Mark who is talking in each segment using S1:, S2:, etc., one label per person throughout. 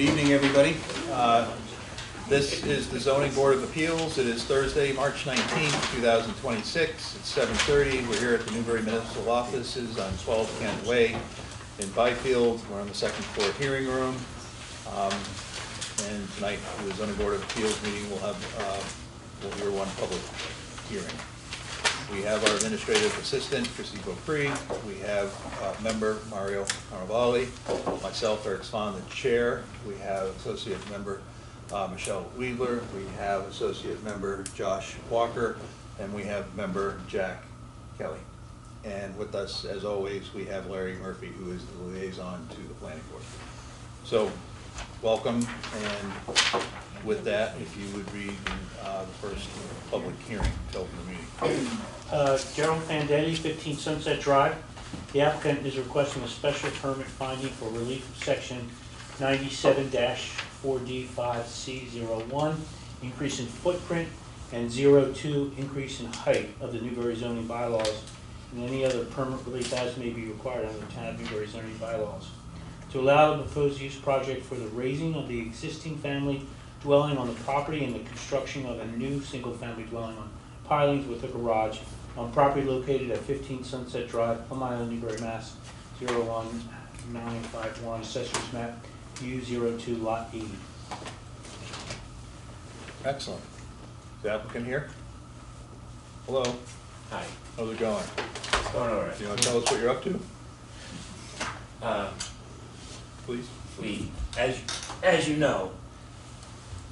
S1: Good evening, everybody. This is the Zoning Board of Appeals. It is Thursday, March 19th, 2026. It's 7:30. We're here at the Newbury Municipal Offices on 12 Kent Way in Byfield. We're on the second floor hearing room. And tonight, the Zoning Board of Appeals meeting will hear one public hearing. We have our administrative assistant, Christy Beaupre. We have member Mario Carnavale, myself, Eric Swan, the chair. We have associate member Michelle Weidler. We have associate member Josh Walker, and we have member Jack Kelly. And with us, as always, we have Larry Murphy, who is the liaison to the planning board. So, welcome, and with that, if you would read the first public hearing to open the meeting.
S2: Gerald Fandetti, 15 Sunset Drive. The applicant is requesting a special permit finding for relief of section 97-4D5C01, increase in footprint, and 02, increase in height of the Newbury zoning bylaws, and any other permit relief as may be required under the Town of Newbury zoning bylaws. To allow the proposed use project for the raising of the existing family dwelling on the property and the construction of a new single-family dwelling on pilings with a garage on property located at 15 Sunset Drive, Plum Island, Newbury, Mass. 01951, Assessor's Map U02, Lot 80.
S1: Excellent. Is the applicant here? Hello.
S3: Hi.
S1: How's it going?
S3: It's going all right.
S1: Do you want to tell us what you're up to? Please.
S3: As you know,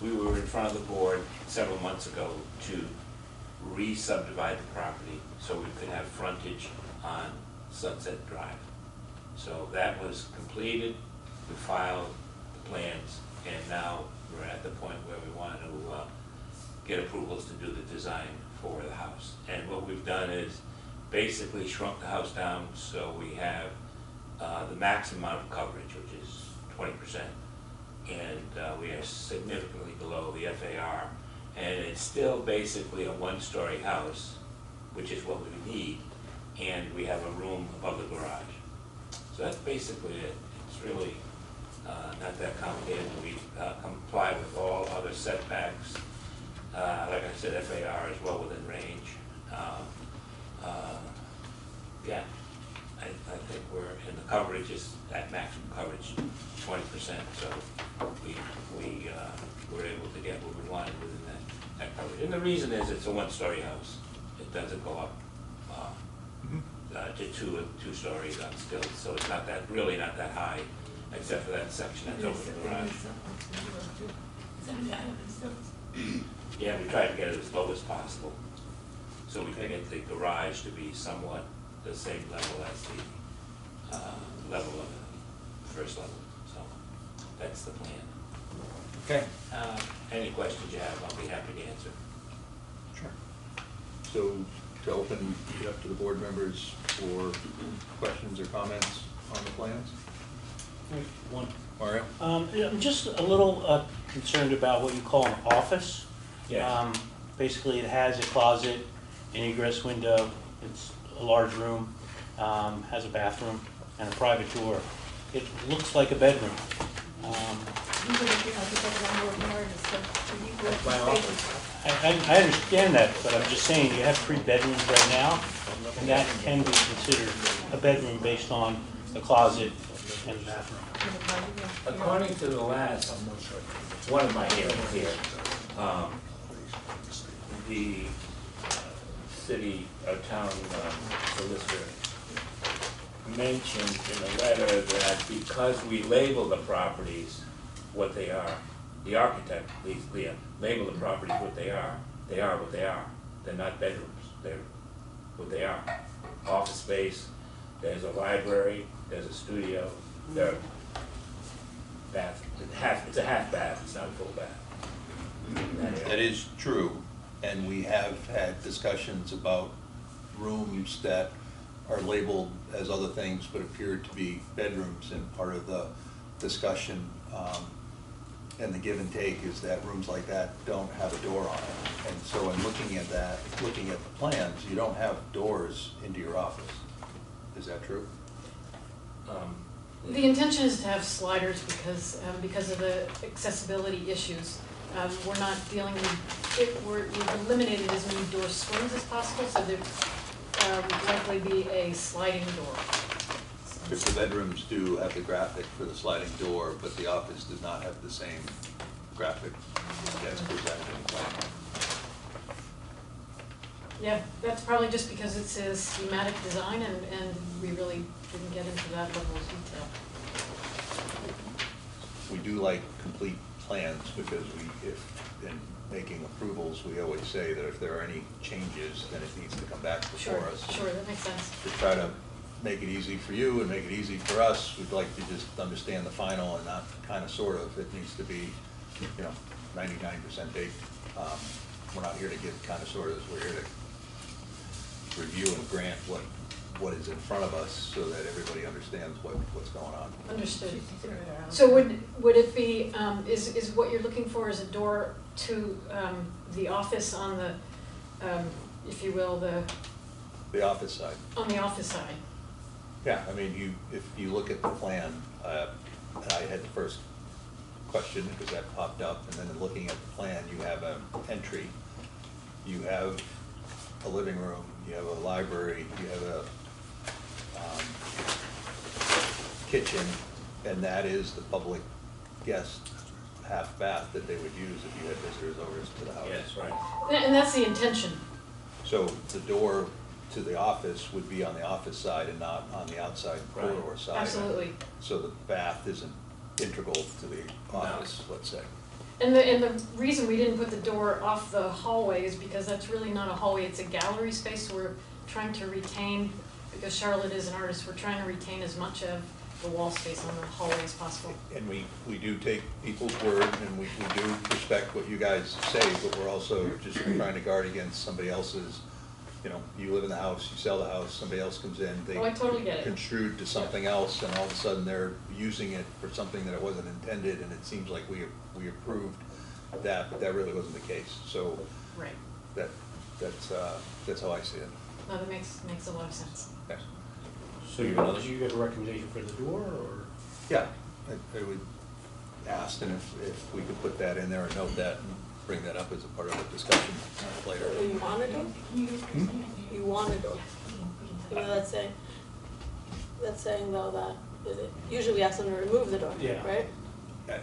S3: we were in front of the board several months ago to re-subdivide the property so we could have frontage on Sunset Drive. So that was completed, we filed the plans, and now we're at the point where we want to get approvals to do the design for the house. And what we've done is basically shrunk the house down so we have the maximum amount of coverage, which is 20%. And we are significantly below the FAR. And it's still basically a one-story house, which is what we need, and we have a room above the garage. So that's basically it. It's really not that complicated. We comply with all other setbacks. Like I said, FAR is well within range. Yeah, I think we're in the coverage is at maximum coverage, 20%. So we were able to get what we wanted within that coverage. And the reason is it's a one-story house. It doesn't go up to two stories on stilts, so it's not that really not that high, except for that section that's over the garage. Yeah, we tried to get it as low as possible, so we can get the garage to be somewhat the same level as the level of the first level. So that's the plan.
S1: Okay.
S3: Any questions you have, I'll be happy to answer.
S1: Sure. So to open it up to the board members for questions or comments on the plans?
S2: One.
S1: Mario?
S2: I'm just a little concerned about what you call an office.
S3: Yeah.
S2: Basically, it has a closet, an egress window, it's a large room, has a bathroom, and a private door. It looks like a bedroom. I understand that, but I'm just saying you have 3 bedrooms right now, and that can be considered a bedroom based on the closet and the bathroom.
S3: According to the last one of my hearings here, the city or town solicitor mentioned in a letter that because we label the properties what they are, the architect, Leah, label the properties what they are what they are. They're not bedrooms, they're what they are. Office space, there's a library, there's a studio, there's bath, it's a half bath, it's not a full bath.
S1: That is true, and we have had discussions about rooms that are labeled as other things but appear to be bedrooms, and part of the discussion and the give and take is that rooms like that don't have a door on it. And so in looking at that, looking at the plans, you don't have doors into your office. Is that true?
S4: The intention is to have sliders because of the accessibility issues. We're not dealing with, we've eliminated as many door swings as possible, so there would likely be a sliding door.
S1: If the bedrooms do have the graphic for the sliding door, but the office does not have the same graphic that's presented in the plan.
S4: Yeah, that's probably just because it's a schematic design and we really didn't get into that level of detail.
S1: We do like complete plans because in making approvals, we always say that if there are any changes, then it needs to come back before us.
S4: Sure, that makes sense.
S1: To try to make it easy for you and make it easy for us, we'd like to just understand the final and not kind of sort of. It needs to be, 99% baked. We're not here to give kind of sort of, we're here to review and grant what is in front of us so that everybody understands what's going on.
S4: Understood. So would it be, is what you're looking for is a door to the office on the, if you will,
S1: The office side.
S4: on the office side?
S1: Yeah, I mean, if you look at the plan, and I had the first question because that popped up, and then in looking at the plan, you have an entry, you have a living room, you have a library, you have a kitchen, and that is the public guest half bath that they would use if you had visitors over to the house.
S3: Yes, right.
S4: And that's the intention.
S1: So the door to the office would be on the office side and not on the outside
S3: Right.
S1: corridor side.
S4: Absolutely.
S1: So the bath isn't integral to the office, let's say.
S4: And the reason we didn't put the door off the hallway is because that's really not a hallway, it's a gallery space. We're trying to retain, because Charlotte is an artist, we're trying to retain as much of the wall space on the hallway as possible.
S1: And we do take people's word, and we do respect what you guys say, but we're also just trying to guard against somebody else's, you live in the house, you sell the house, somebody else comes in, they
S4: Oh, I totally get it.
S1: construed to something else, and all of a sudden they're using it for something that it wasn't intended, and it seems like we approved that, but that really wasn't the case. So
S4: Right.
S1: that's how I see it.
S4: No, that makes a lot of sense.
S1: Yes.
S2: So you have a recommendation for the door, or?
S1: Yeah, I would ask, and if we could put that in there and note that and bring that up as a part of the discussion later.
S5: You want to do? You want to do? That's saying though that usually we ask them to remove the door,
S2: Yeah.
S5: right?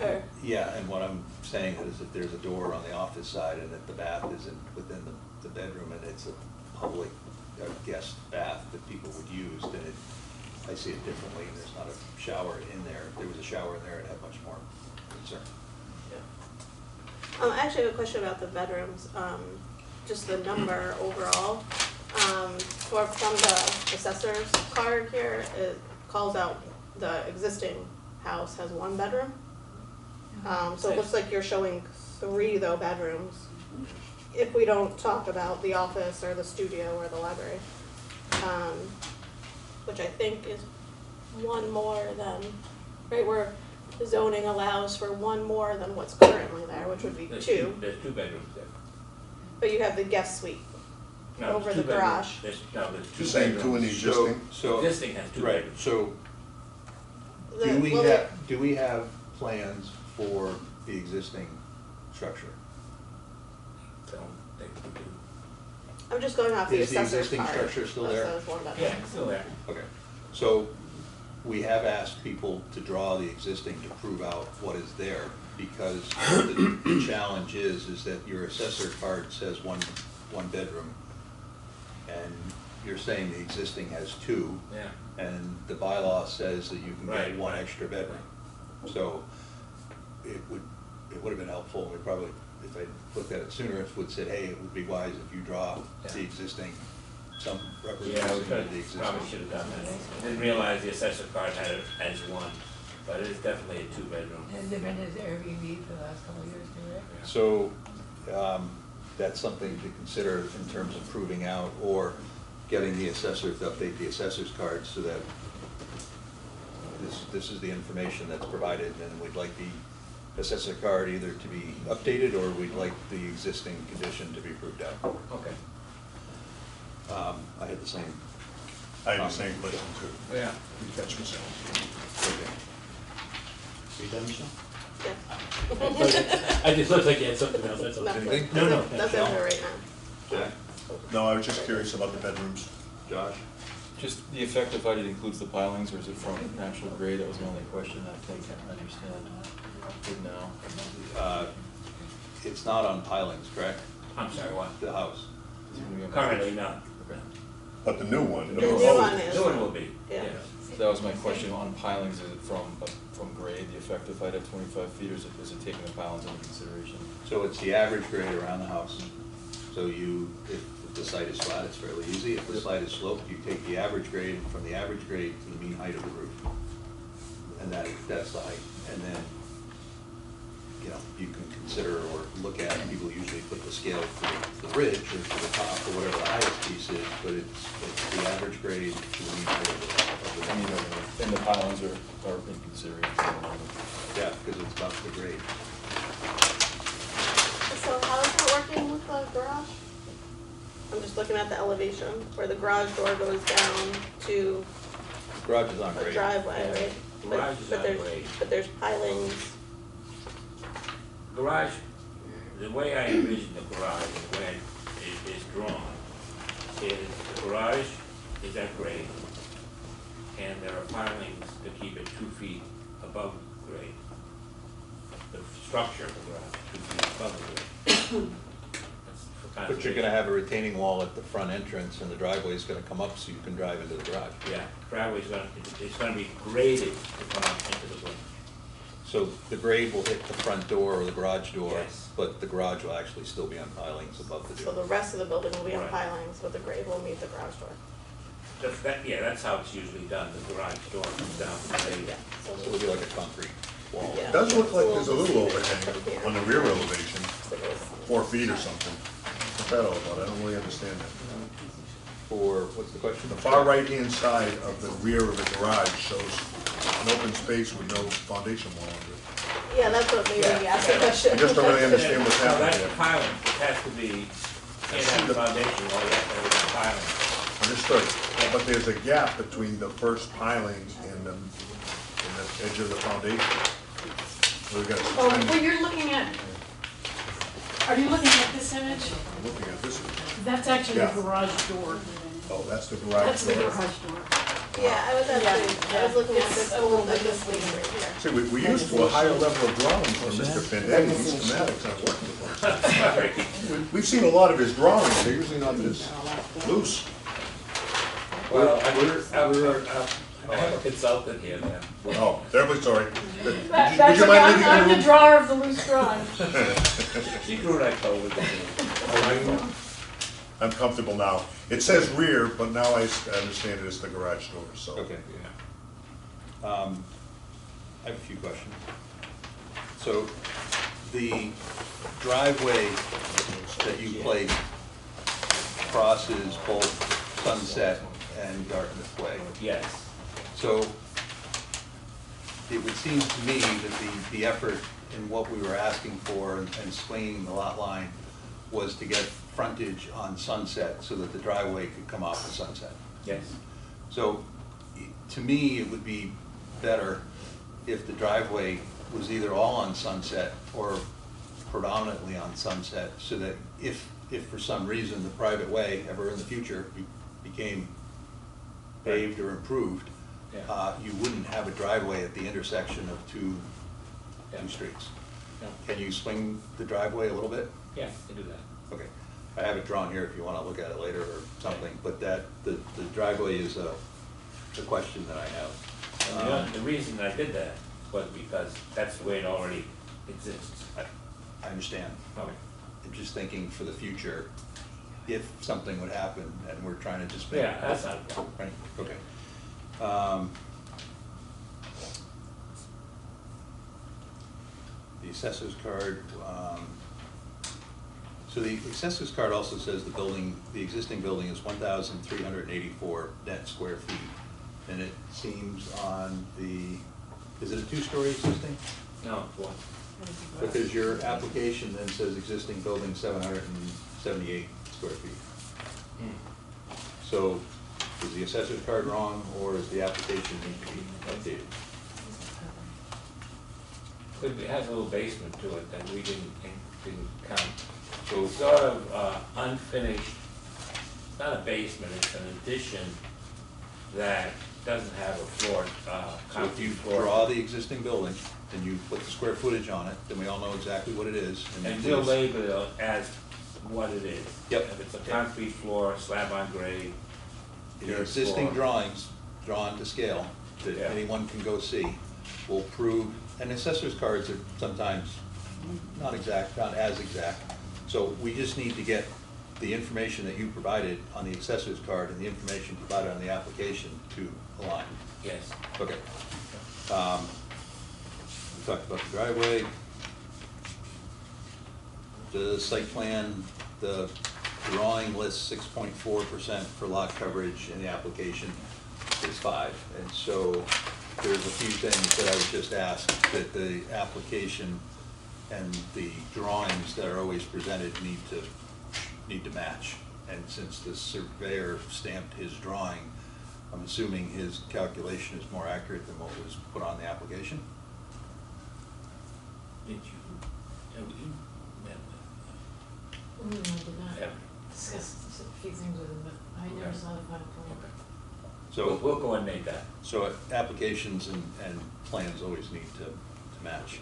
S5: Or-
S1: Yeah, and what I'm saying is if there's a door on the office side and if the bath isn't within the bedroom and it's a public guest bath that people would use, then I see it differently, and there's not a shower in there. If there was a shower in there, I'd have much more concern.
S5: I actually have a question about the bedrooms, just the number overall. From the assessor's card here, it calls out the existing house has 1 bedroom. So it looks like you're showing 3 though bedrooms, if we don't talk about the office or the studio or the library. Which I think is 1 more than, right, where the zoning allows for 1 more than what's currently there, which would be 2.
S3: There's 2 bedrooms there.
S5: But you have the guest suite
S3: No,
S5: over
S3: there's
S5: the
S3: 2 bedrooms.
S5: garage.
S3: There's 2
S6: You're saying 2 in the existing?
S1: So
S3: Existing has 2
S1: right,
S3: bedrooms.
S1: so
S5: The-
S1: do we have plans for the existing structure?
S3: Don't think we do.
S5: I'm just going off the
S1: Is the
S5: assessor's
S1: existing
S5: card.
S1: structure still there?
S5: That says 1 bedroom.
S3: Yeah, it's still there.
S1: Okay, so we have asked people to draw the existing to prove out what is there, because the challenge is that your assessor card says one bedroom, and you're saying the existing has 2,
S3: Yeah.
S1: and the bylaw says that you can get
S3: Right,
S1: 1
S3: right.
S1: extra bedroom. So it would have been helpful, and we probably, if I looked at it sooner, it would said, hey, it would be wise if you draw the existing, some
S3: Yeah,
S1: representation
S3: we
S1: of the existing.
S3: probably should have done that. Didn't realize the assessor card had it as 1, but it is definitely a 2-bedroom.
S7: Has there been as Airbnb for the last couple of years, too, right?
S1: So, that's something to consider in terms of proving out, or getting the assessor to update the assessor's card so that this is the information that's provided, and we'd like the assessor card either to be updated, or we'd like the existing condition to be proved out.
S3: Okay.
S1: I had the same
S6: I had the same question too.
S1: Yeah.
S6: You catch myself.
S2: Are you done, Michelle?
S5: Yeah.
S2: I just looked like you had something else, that's all.
S5: Nothing.
S1: Anything?
S2: No, no.
S5: Nothing for right now.
S1: Jack,
S6: No, I was just curious about the bedrooms.
S1: Josh?
S8: Just the effective height, it includes the pilings, or is it from natural grade? That was the only question I think I understand. Good now.
S1: It's not on pilings, correct?
S3: I'm sorry, what?
S1: The house.
S8: Is it gonna be on-
S3: Currently, no.
S8: Okay.
S6: But the new one, the
S5: The new
S6: proposed.
S5: one is.
S3: New one will be,
S5: Yeah.
S3: yeah.
S8: So that was my question on pilings, is it from grade, the effective height at 25 feet, or is it taking the pilings into consideration?
S1: So it's the average grade around the house. So if the site is flat, it's fairly easy. If the site is sloped, you take the average grade from the average grade to the mean height of the roof. And that's the height. And then, you can consider or look at, people usually put the scale to the ridge or to the top or whatever the highest piece is, but it's the average grade to the mean height of the
S8: I mean, and the pilings are in consideration.
S1: Yeah, because it's about the grade.
S5: So how is it working with the garage? I'm just looking at the elevation where the garage door goes down to
S1: Garage is on
S5: a
S1: grade.
S5: driveway, right?
S3: Garage is on grade.
S5: But there's pilings.
S3: Garage, the way I envision the garage, the way it is drawn, is the garage is at grade, and there are pilings to keep it 2 feet above grade. The structure of the garage, 2 feet above the grade. That's for
S1: But you're
S3: conservation.
S1: gonna have a retaining wall at the front entrance, and the driveway is gonna come up so you can drive into the garage.
S3: Yeah, driveway's it's gonna be graded to come up into the room.
S1: So the grade will hit the front door or the garage door,
S3: Yes.
S1: but the garage will actually still be on pilings above the
S5: So
S1: door.
S5: the rest of the building will be on
S3: Right.
S5: pilings, but the grade will meet the garage door.
S3: That's how it's usually done, the garage door comes down to grade.
S5: Yeah.
S1: So it'll be like a concrete wall.
S5: Yeah.
S6: It does look like there's a
S5: It's
S6: little
S5: steep
S6: overhang
S5: from here.
S6: on the rear elevation,
S5: So there's-
S6: 4 feet or something. What's that all about? I don't really understand that.
S1: For, what's the question?
S6: The far right-hand side of the rear of the garage shows an open space with no foundation wall under it.
S5: Yeah, that's what made me
S3: Yeah,
S5: ask the
S3: yeah.
S5: question.
S6: I just don't really understand what's
S3: No,
S6: happening
S3: that's the
S6: there.
S3: piling, it has to be, can't have a foundation, all you have to have is a piling.
S6: Understood. But there's a gap between the first piling and the edge of the foundation. So we got
S4: Oh,
S6: some
S4: what you're looking at, are you looking at this image?
S6: I'm looking at this.
S4: That's actually the
S6: Yeah.
S4: garage door.
S6: Oh, that's the garage
S4: That's the
S6: door.
S4: garage door.
S5: Yeah, I was actually, I was looking at this
S4: It's a
S5: whole,
S4: little
S5: like
S4: bit
S5: this thing right here.
S6: See, we're used to a higher level of drawings from Mr. Pendetti. These schematics aren't working for us.
S3: Sorry.
S6: We've seen a lot of his drawings. They're usually not this loose.
S3: Well, I have a consultant here now.
S6: Oh, terribly sorry.
S4: That's
S6: you
S4: okay,
S6: mind leaving the
S4: I'm the
S6: room?
S4: drawer of the loose drawing.
S3: She grew like over the
S6: I'm comfortable now. It says rear, but now I understand it as the garage door, so.
S1: Okay. I have a few questions. So the driveway that you place crosses both Sunset and Dartmouth Way.
S3: Yes,
S1: So it would seem to me that the effort in what we were asking for and swinging the lot line was to get frontage on Sunset so that the driveway could come off of Sunset.
S3: yes.
S1: So to me, it would be better if the driveway was either all on Sunset or predominantly on Sunset, so that if for some reason the private way ever in the future became paved or improved,
S3: Yeah.
S1: you wouldn't have a driveway at the intersection of two
S3: Yeah.
S1: streets.
S3: Yeah.
S1: Can you swing the driveway a little bit?
S3: Yeah, you do that.
S1: Okay, I have it drawn here if you want to look at it later or something, but the driveway is a question that I have.
S3: And the reason I did that was because that's the way it already exists.
S1: I understand.
S3: Okay.
S1: I'm just thinking for the future, if something would happen and we're trying to just.
S3: Yeah, that's not a problem.
S1: Right, okay. The assessor's card, so the assessor's card also says the existing building is 1,384 net square feet. And it seems on is it a two-story existing?
S3: No, it's one.
S1: Because your application then says existing building 778 square feet. So Is the assessor's card wrong, or is the application need to be updated?
S3: It has a little basement to it that we didn't count. So it's sort of unfinished, not a basement, it's an addition that doesn't have a floor,
S1: So if
S3: concrete
S1: you
S3: floor.
S1: draw the existing building, and you put the square footage on it, then we all know exactly what it is.
S3: And
S1: you
S3: we'll
S1: please-
S3: label it as what it is.
S1: Yep.
S3: If it's a concrete floor, slab on grade.
S1: The
S3: dirt
S1: existing
S3: floor.
S1: drawings, drawn to scale, that
S3: Yeah.
S1: anyone can go see, will prove, and assessor's cards are sometimes not exact, not as exact. So we just need to get the information that you provided on the assessor's card and the information provided on the application to align.
S3: Yes.
S1: Okay. We talked about the driveway. The site plan, the drawing lists 6.4% for lot coverage, and the application is 5. And so there's a few things that I would just ask that the application and the drawings that are always presented need to match. And since the surveyor stamped his drawing, I'm assuming his calculation is more accurate than what was put on the application?
S3: Did you, have you met
S4: I did not
S3: Yeah.
S4: discuss a few things with him, but I never
S3: Okay.
S4: saw the final plan.
S3: Okay.
S1: So,
S3: We'll coordinate that.
S1: so applications and plans always need to match.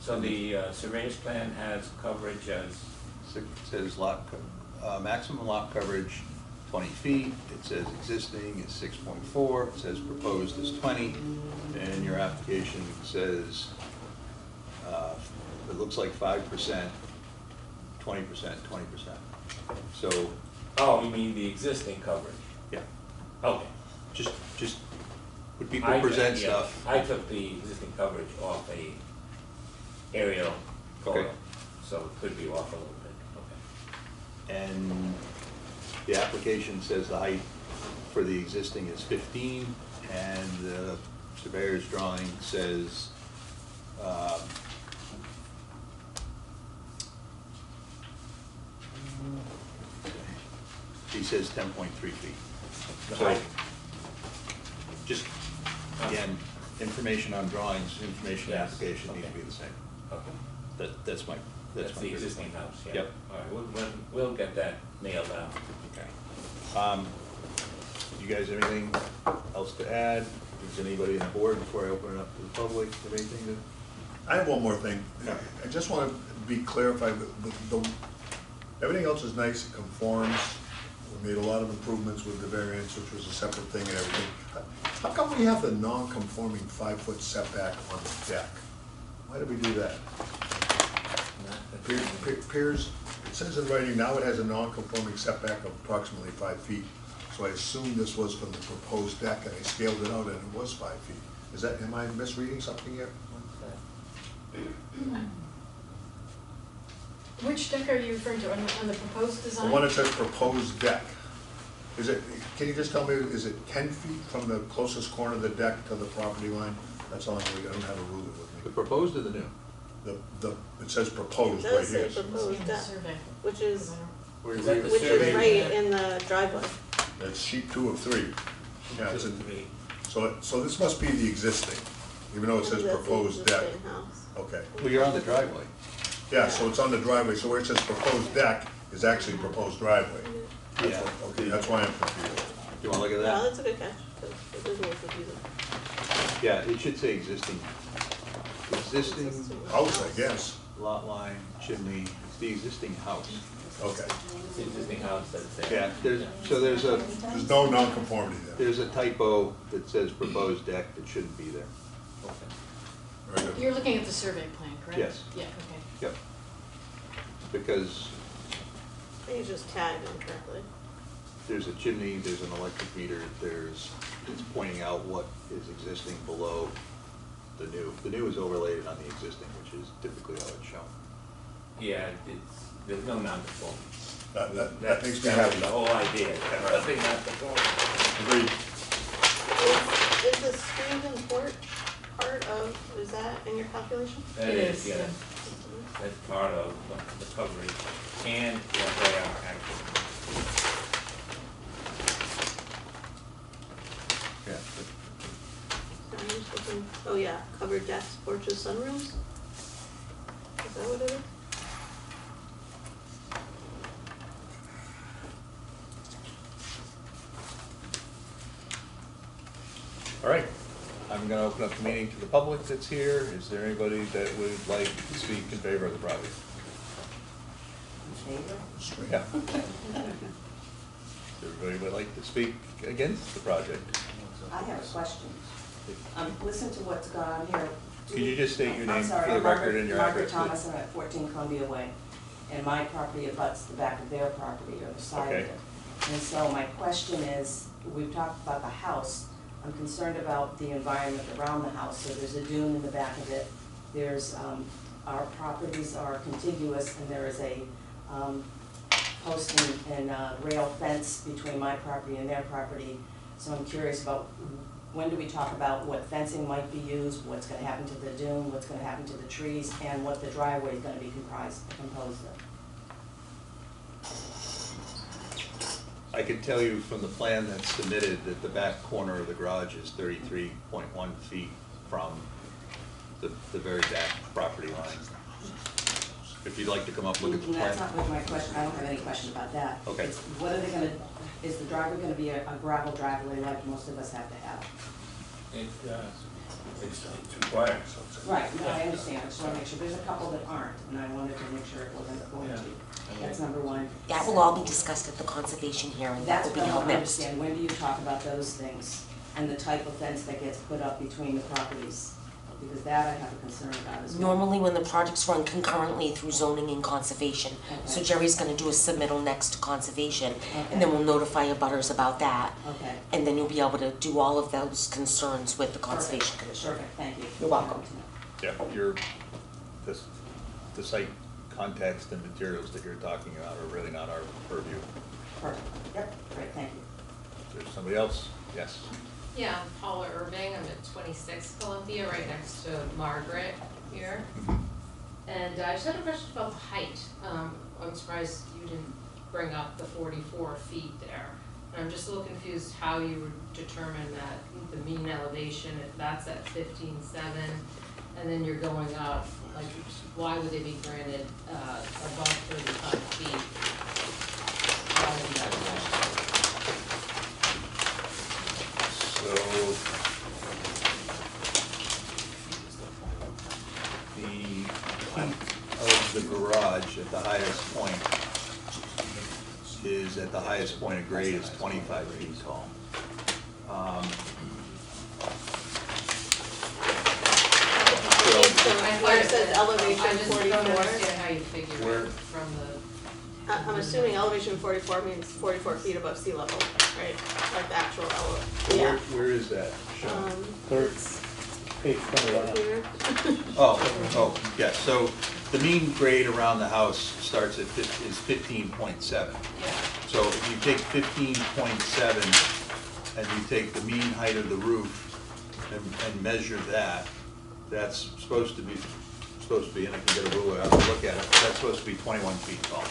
S3: So the surveyor's plan has coverage as,
S1: It says maximum lot coverage 20 feet, it says existing is 6.4, it says proposed is 20, and your application says, it looks like 5%, 20%, 20%. So,
S3: oh, you mean the existing coverage?
S1: yeah,
S3: Okay.
S1: just, when people
S3: I-
S1: present
S3: yeah,
S1: stuff.
S3: I took the existing coverage off a aerial photo,
S1: Okay.
S3: so it could be off a little bit, okay.
S1: And the application says the height for the existing is 15, and the surveyor's drawing says, he says 10.3 feet.
S3: The
S1: So,
S3: height.
S1: just, again, information on drawings, information on
S3: Yes,
S1: application need to
S3: okay.
S1: be the same.
S3: Okay.
S1: That's my.
S3: That's
S1: my
S3: the
S1: business.
S3: existing house, yeah.
S1: Yep.
S3: All right, we'll get that nailed down.
S1: Okay. You guys have anything else to add? Does anybody on board, before I open it up to the public, have anything to?
S6: I have one more thing.
S1: Yeah.
S6: I just want to be clarified, everything else is nice, it conforms. We made a lot of improvements with the variance, which was a separate thing and everything. How come we have the non-conforming 5-foot setback on the deck? Why did we do that? Appears, it says in writing, now it has a non-conforming setback of approximately 5 feet. So I assumed this was from the proposed deck, and I scaled it out, and it was 5 feet. Is that, am I misreading something here?
S4: Which deck are you referring to, on the proposed
S6: The
S4: design?
S6: one that says proposed deck. Is it, can you just tell me, is it 10 feet from the closest corner of the deck to the property line? That's all I need, I don't have a ruler with
S1: The
S6: me.
S1: proposed or the new?
S6: It says
S5: It
S6: proposed right
S5: does
S6: here.
S5: say proposed
S4: The
S5: deck,
S4: survey.
S5: which is,
S1: Where
S3: Is that the
S5: which
S3: survey
S5: is right
S3: plan?
S5: in the driveway.
S6: That's sheet 2 of 3. Yeah, it's
S3: Just
S6: a,
S3: three.
S6: so this must be the existing, even though it says
S5: That's the
S6: proposed deck.
S5: existing house.
S6: Okay.
S1: Well, you're on the driveway.
S6: Yeah, so it's on the driveway, so where it says proposed deck is actually proposed driveway.
S1: Yeah.
S6: Okay, that's why I'm confused.
S1: Do you wanna look at
S5: No,
S1: that?
S5: that's a good catch, 'cause it is a little confusing.
S1: Yeah, it should say existing. Existing
S6: House, I guess.
S1: lot line, chimney, it's the existing house.
S6: Okay.
S3: It's the existing house that's there.
S1: Yeah, there's
S6: There's no nonconformity there.
S1: there's a typo that says proposed deck that shouldn't be there.
S3: Okay.
S6: Very good.
S4: You're looking at the survey plan, correct?
S1: Yes.
S4: Yeah, okay.
S1: Yep. Because
S5: I think it's just tagged incorrectly.
S1: there's a chimney, there's an electric meter, it's pointing out what is existing below the new. The new is overlaid on the existing, which is typically how it's shown.
S3: Yeah, there's no non-conforming.
S6: That makes me
S3: That was
S6: happy.
S3: the whole idea, nothing non-conforming.
S6: Agreed.
S5: Is the screened and porch part of, is that in your calculation?
S3: That
S4: It
S3: is,
S4: is,
S3: yeah,
S4: yeah.
S3: that's part of the coverage and what they are actually.
S5: decks, porches, sunrooms? Is that what it is?
S1: All right, I'm gonna open up the meeting to the public that's here. Is there anybody that would like to speak in favor of the project? Yeah. Does everybody would like to speak against the project?
S9: I have a question. Listen to what's going on here.
S1: Could you just state your name
S9: I'm sorry,
S1: for the
S9: I'm
S1: record and your
S9: Margaret
S1: address?
S9: Thomas, I'm at 14 Columbia Way, and my property abuts the back of their property, or the side of
S1: Okay.
S9: it. And so my question is, we've talked about the house, I'm concerned about the environment around the house. So there's a dune in the back of it, there's, our properties are contiguous, and there is a post and rail fence between my property and their property. So I'm curious about, when do we talk about what fencing might be used, what's gonna happen to the dune, what's gonna happen to the trees, and what the driveway is gonna be composed of?
S1: I can tell you from the plan that's submitted that the back corner of the garage is 33.1 feet from the very back property line. If you'd like to come up, look at the
S9: And
S1: plan.
S9: that's not really my question, I don't have any question about that.
S1: Okay.
S9: It's what are they gonna, is the driveway gonna be a gravel driveway like most of us have to have?
S6: It's too quiet, so it's.
S9: Right, no, I understand, I just wanna make sure, there's a couple that aren't, and I wanted to make sure it wasn't going to. That's number one.
S10: That will all be discussed at the conservation hearing, that
S9: That's
S10: will be
S9: what I
S10: held
S9: don't
S10: next.
S9: understand, when do you talk about those things, and the type of fence that gets put up between the properties? Because that I have a concern about as well.
S10: Normally, when the projects run concurrently through zoning and conservation, so
S9: Okay.
S10: Jerry's gonna do a submittal next to conservation,
S9: Okay.
S10: and then we'll notify abutters about that,
S9: Okay.
S10: and then you'll be able to do all of those concerns with the conservation commission.
S9: Perfect, thank you.
S10: You're welcome.
S1: Yeah, the site context and materials that you're talking about are really not our purview.
S9: Perfect, yep, great, thank you.
S1: Is there somebody else? Yes.
S11: Yeah, I'm Paula Irving, I'm at 26 Columbia, right next to Margaret here. And I just had a question about the height. I'm surprised you didn't bring up the 44 feet there. And I'm just a little confused how you would determine that the mean elevation, if that's at 15.7, and then you're going up, like, why would they be granted above 35 feet? Why would that be?
S1: So, the peak of the garage at the highest point is, at the highest point of grade, is 25 feet tall.
S5: Where it says elevation
S11: I just don't
S5: 44.
S11: understand how you figure
S1: Where-
S11: it from the,
S5: I'm assuming elevation 44 means 44 feet above sea level, right? Like the actual
S1: Where, where is that shown?
S2: Third
S5: It's
S2: page 21.
S5: here.
S1: Oh, yeah, so the mean grade around the house starts at is 15.7.
S11: yeah.
S1: So if you take 15.7 and you take the mean height of the roof and measure that, that's supposed to be, and I can get a ruler out and look at it, that's supposed to be 21 feet tall.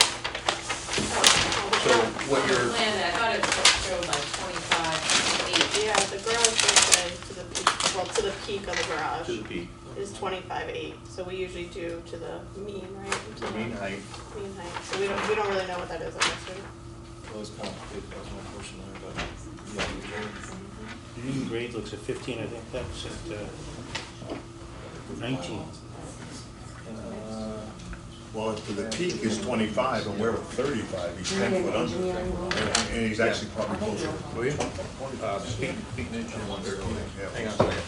S1: So what
S11: On the
S1: you're,
S11: plan, I thought it showed like 25.8.
S5: Yeah, the garage does say to the peak, well, to the peak of the garage
S1: to the peak,
S5: is 25.8. So we usually do to the mean, right? To
S1: the mean height,
S5: Mean height. So we don't really know what that is, I'm assuming.
S8: That was complicated, that was my question there, but, yeah,
S2: The mean grade looks at 15, I think that's at 19.
S6: Well, to the peak is 25, and we're at 35, he's 10 foot under. And he's actually probably closer to
S1: will you?
S6: 20.
S1: Feet and inch and 1/3.
S6: Yeah.
S1: Hang on a second.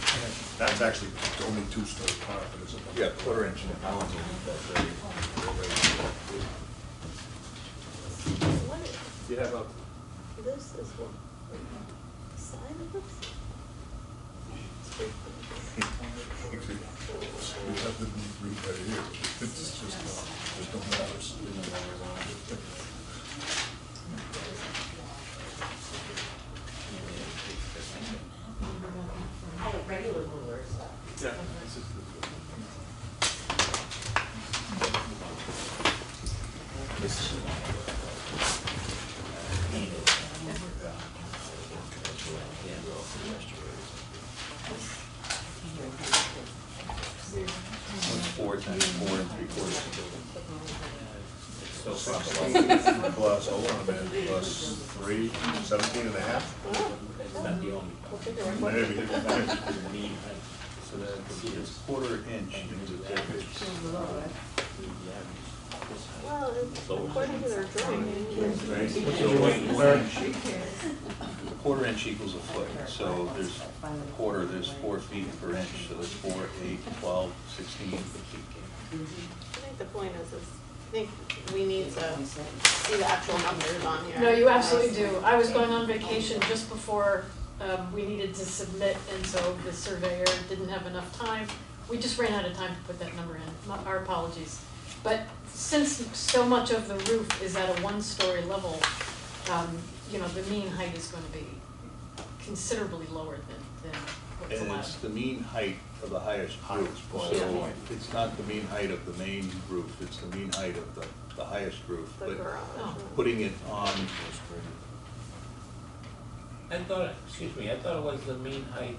S6: That's actually only two-story car, but it's a.
S1: Yeah, quarter inch.
S5: What is,
S1: You have a,
S5: this is what? Side of this?
S6: We have the roof right here, it's just, there's no matters.
S9: Oh, regular rulers.
S1: yeah.
S6: 16 plus, hold on a minute, plus 3, 17 and a half?
S3: That's not the only.
S5: We'll take your word for it.
S6: Maybe.
S1: So that is quarter inch into the pitch.
S5: Well, according to their drawing.
S1: Quarter inch equals a foot, so there's quarter, there's 4 feet per inch, so there's 4, 8, 12, 16.
S5: I think the point is I think we need to see the actual numbers on here.
S4: No, you absolutely do. I was going on vacation just before we needed to submit, and so the surveyor didn't have enough time. We just ran out of time to put that number in. Our apologies. But since so much of the roof is at a one-story level, you know, the mean height is going to be considerably lower than what's
S1: And
S4: allowed.
S1: it's the mean height of the highest roof, so it's not the mean height of the main roof, it's the mean height of the highest roof.
S5: The
S1: But
S5: garage.
S4: Oh.
S1: putting it on,
S3: I thought it was the mean height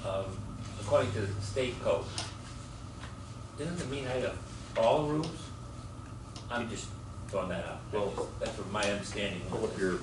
S3: of, according to the state code. Isn't the mean height of all roofs? I'm just throwing that out.
S1: Well-
S3: That's what my understanding
S1: pull
S3: was.
S1: up your,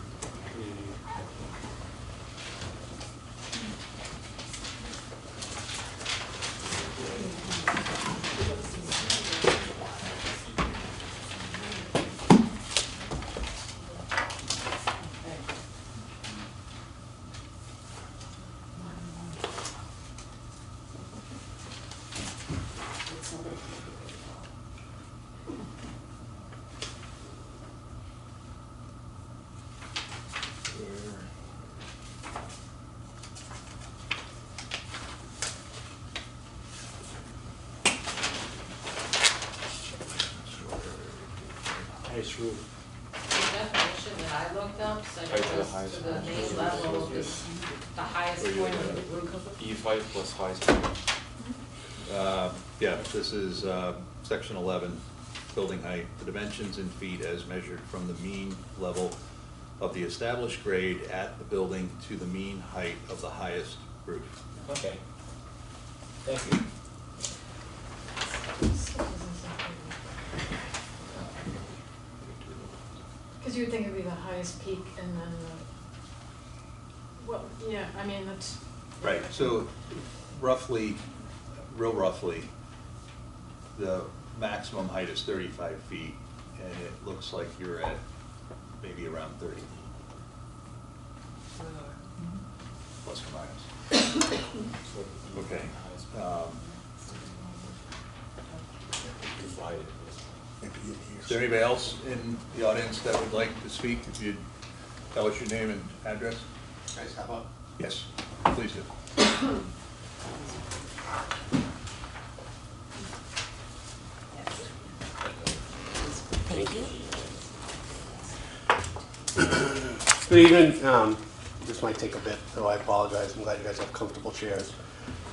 S2: Highest roof.
S11: The definition that I looked up said
S8: Height
S11: it
S8: to the
S11: was
S8: highest
S11: to the
S8: point.
S11: main level is the highest point of the roof.
S8: E5 plus highest point.
S1: yeah, this is section 11, building height. The dimensions in feet as measured from the mean level of the established grade at the building to the mean height of the highest roof.
S3: Okay. Thank you.
S4: Because you would think it'd be the highest peak and then well, yeah, I mean, that's.
S1: Right, so roughly, real roughly, the maximum height is 35 feet, and it looks like you're at maybe around 30. Plus or minus. Okay. Is there anybody else in the audience that would like to speak? If you'd tell us your name and address?
S12: Guys, how about?
S1: Yes, please do.
S10: Thank you.
S12: Good evening. This might take a bit, so I apologize. I'm glad you guys have comfortable chairs.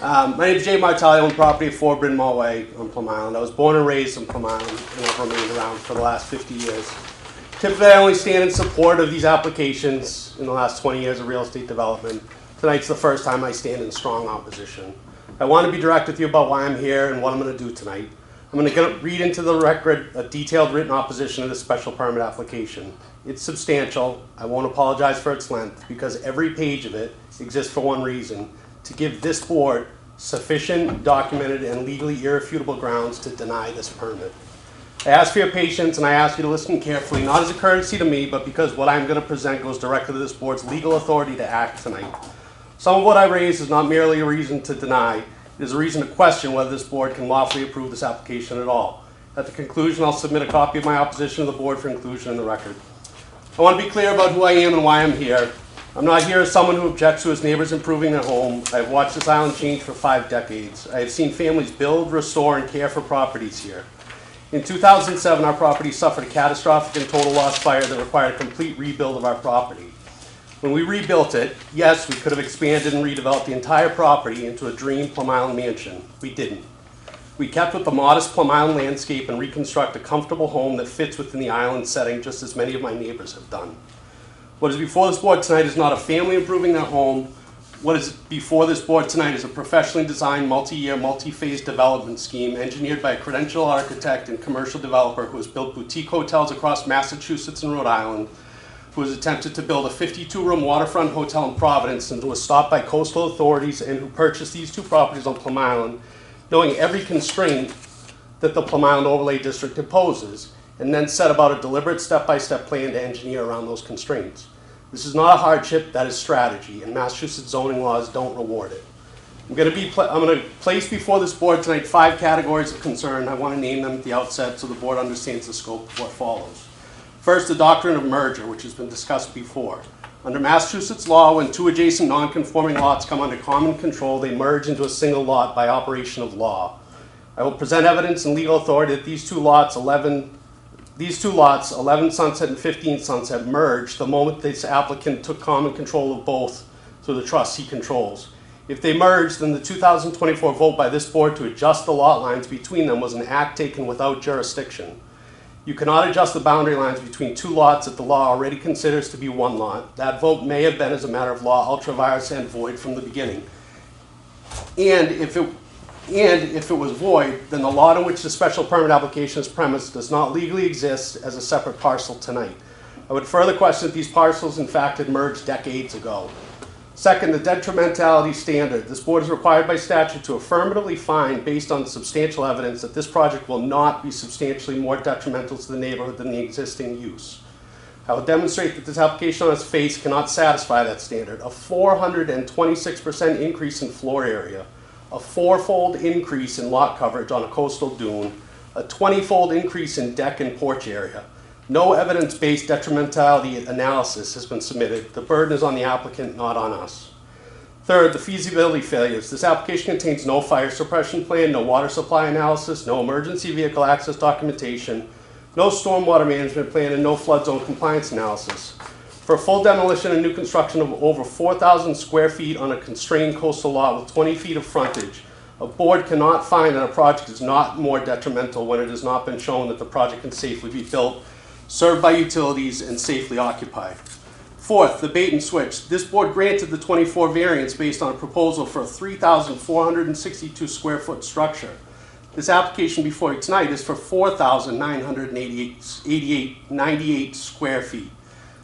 S12: My name is Jay Martelli. I own property at 4 Bryn Mawr Way on Plum Island. I was born and raised in Plum Island, and I've remained around for the last 50 years. Typically, I only stand in support of these applications in the last 20 years of real estate development. Tonight's the first time I stand in strong opposition. I want to be direct with you about why I'm here and what I'm going to do tonight. I'm going to read into the record a detailed written opposition to this special permit application. It's substantial. I won't apologize for its length because every page of it exists for one reason: to give this board sufficient, documented, and legally irrefutable grounds to deny this permit. I ask for your patience and I ask you to listen carefully, not as a courtesy to me, but because what I'm going to present goes directly to this board's legal authority to act tonight. Some of what I raise is not merely a reason to deny, it is a reason to question whether this board can lawfully approve this application at all. At the conclusion, I'll submit a copy of my opposition to the board for inclusion in the record. I want to be clear about who I am and why I'm here. I'm not here as someone who objects to his neighbors improving their home. I've watched this island change for 5 decades. I have seen families build, restore, and care for properties here. In 2007, our property suffered a catastrophic and total loss fire that required a complete rebuild of our property. When we rebuilt it, yes, we could have expanded and redeveloped the entire property into a dream Plum Island mansion. We didn't. We kept with the modest Plum Island landscape and reconstruct a comfortable home that fits within the island setting, just as many of my neighbors have done. What is before this board tonight is not a family improving their home what is before this board tonight is a professionally designed, multi-year, multi-phase development scheme engineered by a credentialed architect and commercial developer who has built boutique hotels across Massachusetts and Rhode Island, who has attempted to build a 52-room waterfront hotel in Providence and was stopped by coastal authorities, and who purchased these two properties on Plum Island, knowing every constraint that the Plum Island Overlay District imposes, and then set about a deliberate step-by-step plan to engineer around those constraints. This is not a hardship, that is strategy, and Massachusetts zoning laws don't reward it. I'm going to place before this board tonight 5 categories of concern. I want to name them at the outset so the board understands the scope of what follows. First, the doctrine of merger, which has been discussed before. Under Massachusetts law, when 2 adjacent non-conforming lots come under common control, they merge into a single lot by operation of law. I will present evidence and legal authority that these two lots, 11 Sunset and 15 Sunset, merged the moment this applicant took common control of both through the trust he controls. If they merged, then the 2024 vote by this board to adjust the lot lines between them was an act taken without jurisdiction. You cannot adjust the boundary lines between 2 lots that the law already considers to be 1 lot. That vote may have been, as a matter of law, ultra-virus and void from the beginning. And if it was void, then the lot on which the special permit application is premised does not legally exist as a separate parcel tonight. I would further question that these parcels, in fact, had merged decades ago. Second, the detrimentality standard. This board is required by statute to affirmatively find, based on substantial evidence, that this project will not be substantially more detrimental to the neighborhood than the existing use. I will demonstrate that this application on its face cannot satisfy that standard. A 426% increase in floor area, a 4-fold increase in lot coverage on a coastal dune, a 20-fold increase in deck and porch area. No evidence-based detrimentality analysis has been submitted. The burden is on the applicant, not on us. Third, the feasibility failures. This application contains no fire suppression plan, no water supply analysis, no emergency vehicle access documentation, no stormwater management plan, and no flood zone compliance analysis. For full demolition and new construction of over 4,000 square feet on a constrained coastal lot with 20 feet of frontage, a board cannot find that a project is not more detrimental when it has not been shown that the project can safely be built, served by utilities, and safely occupied. Fourth, the bait and switch. This board granted the 24 variance based on a proposal for a 3,462 square foot structure. This application before you tonight is for 4,998 square feet,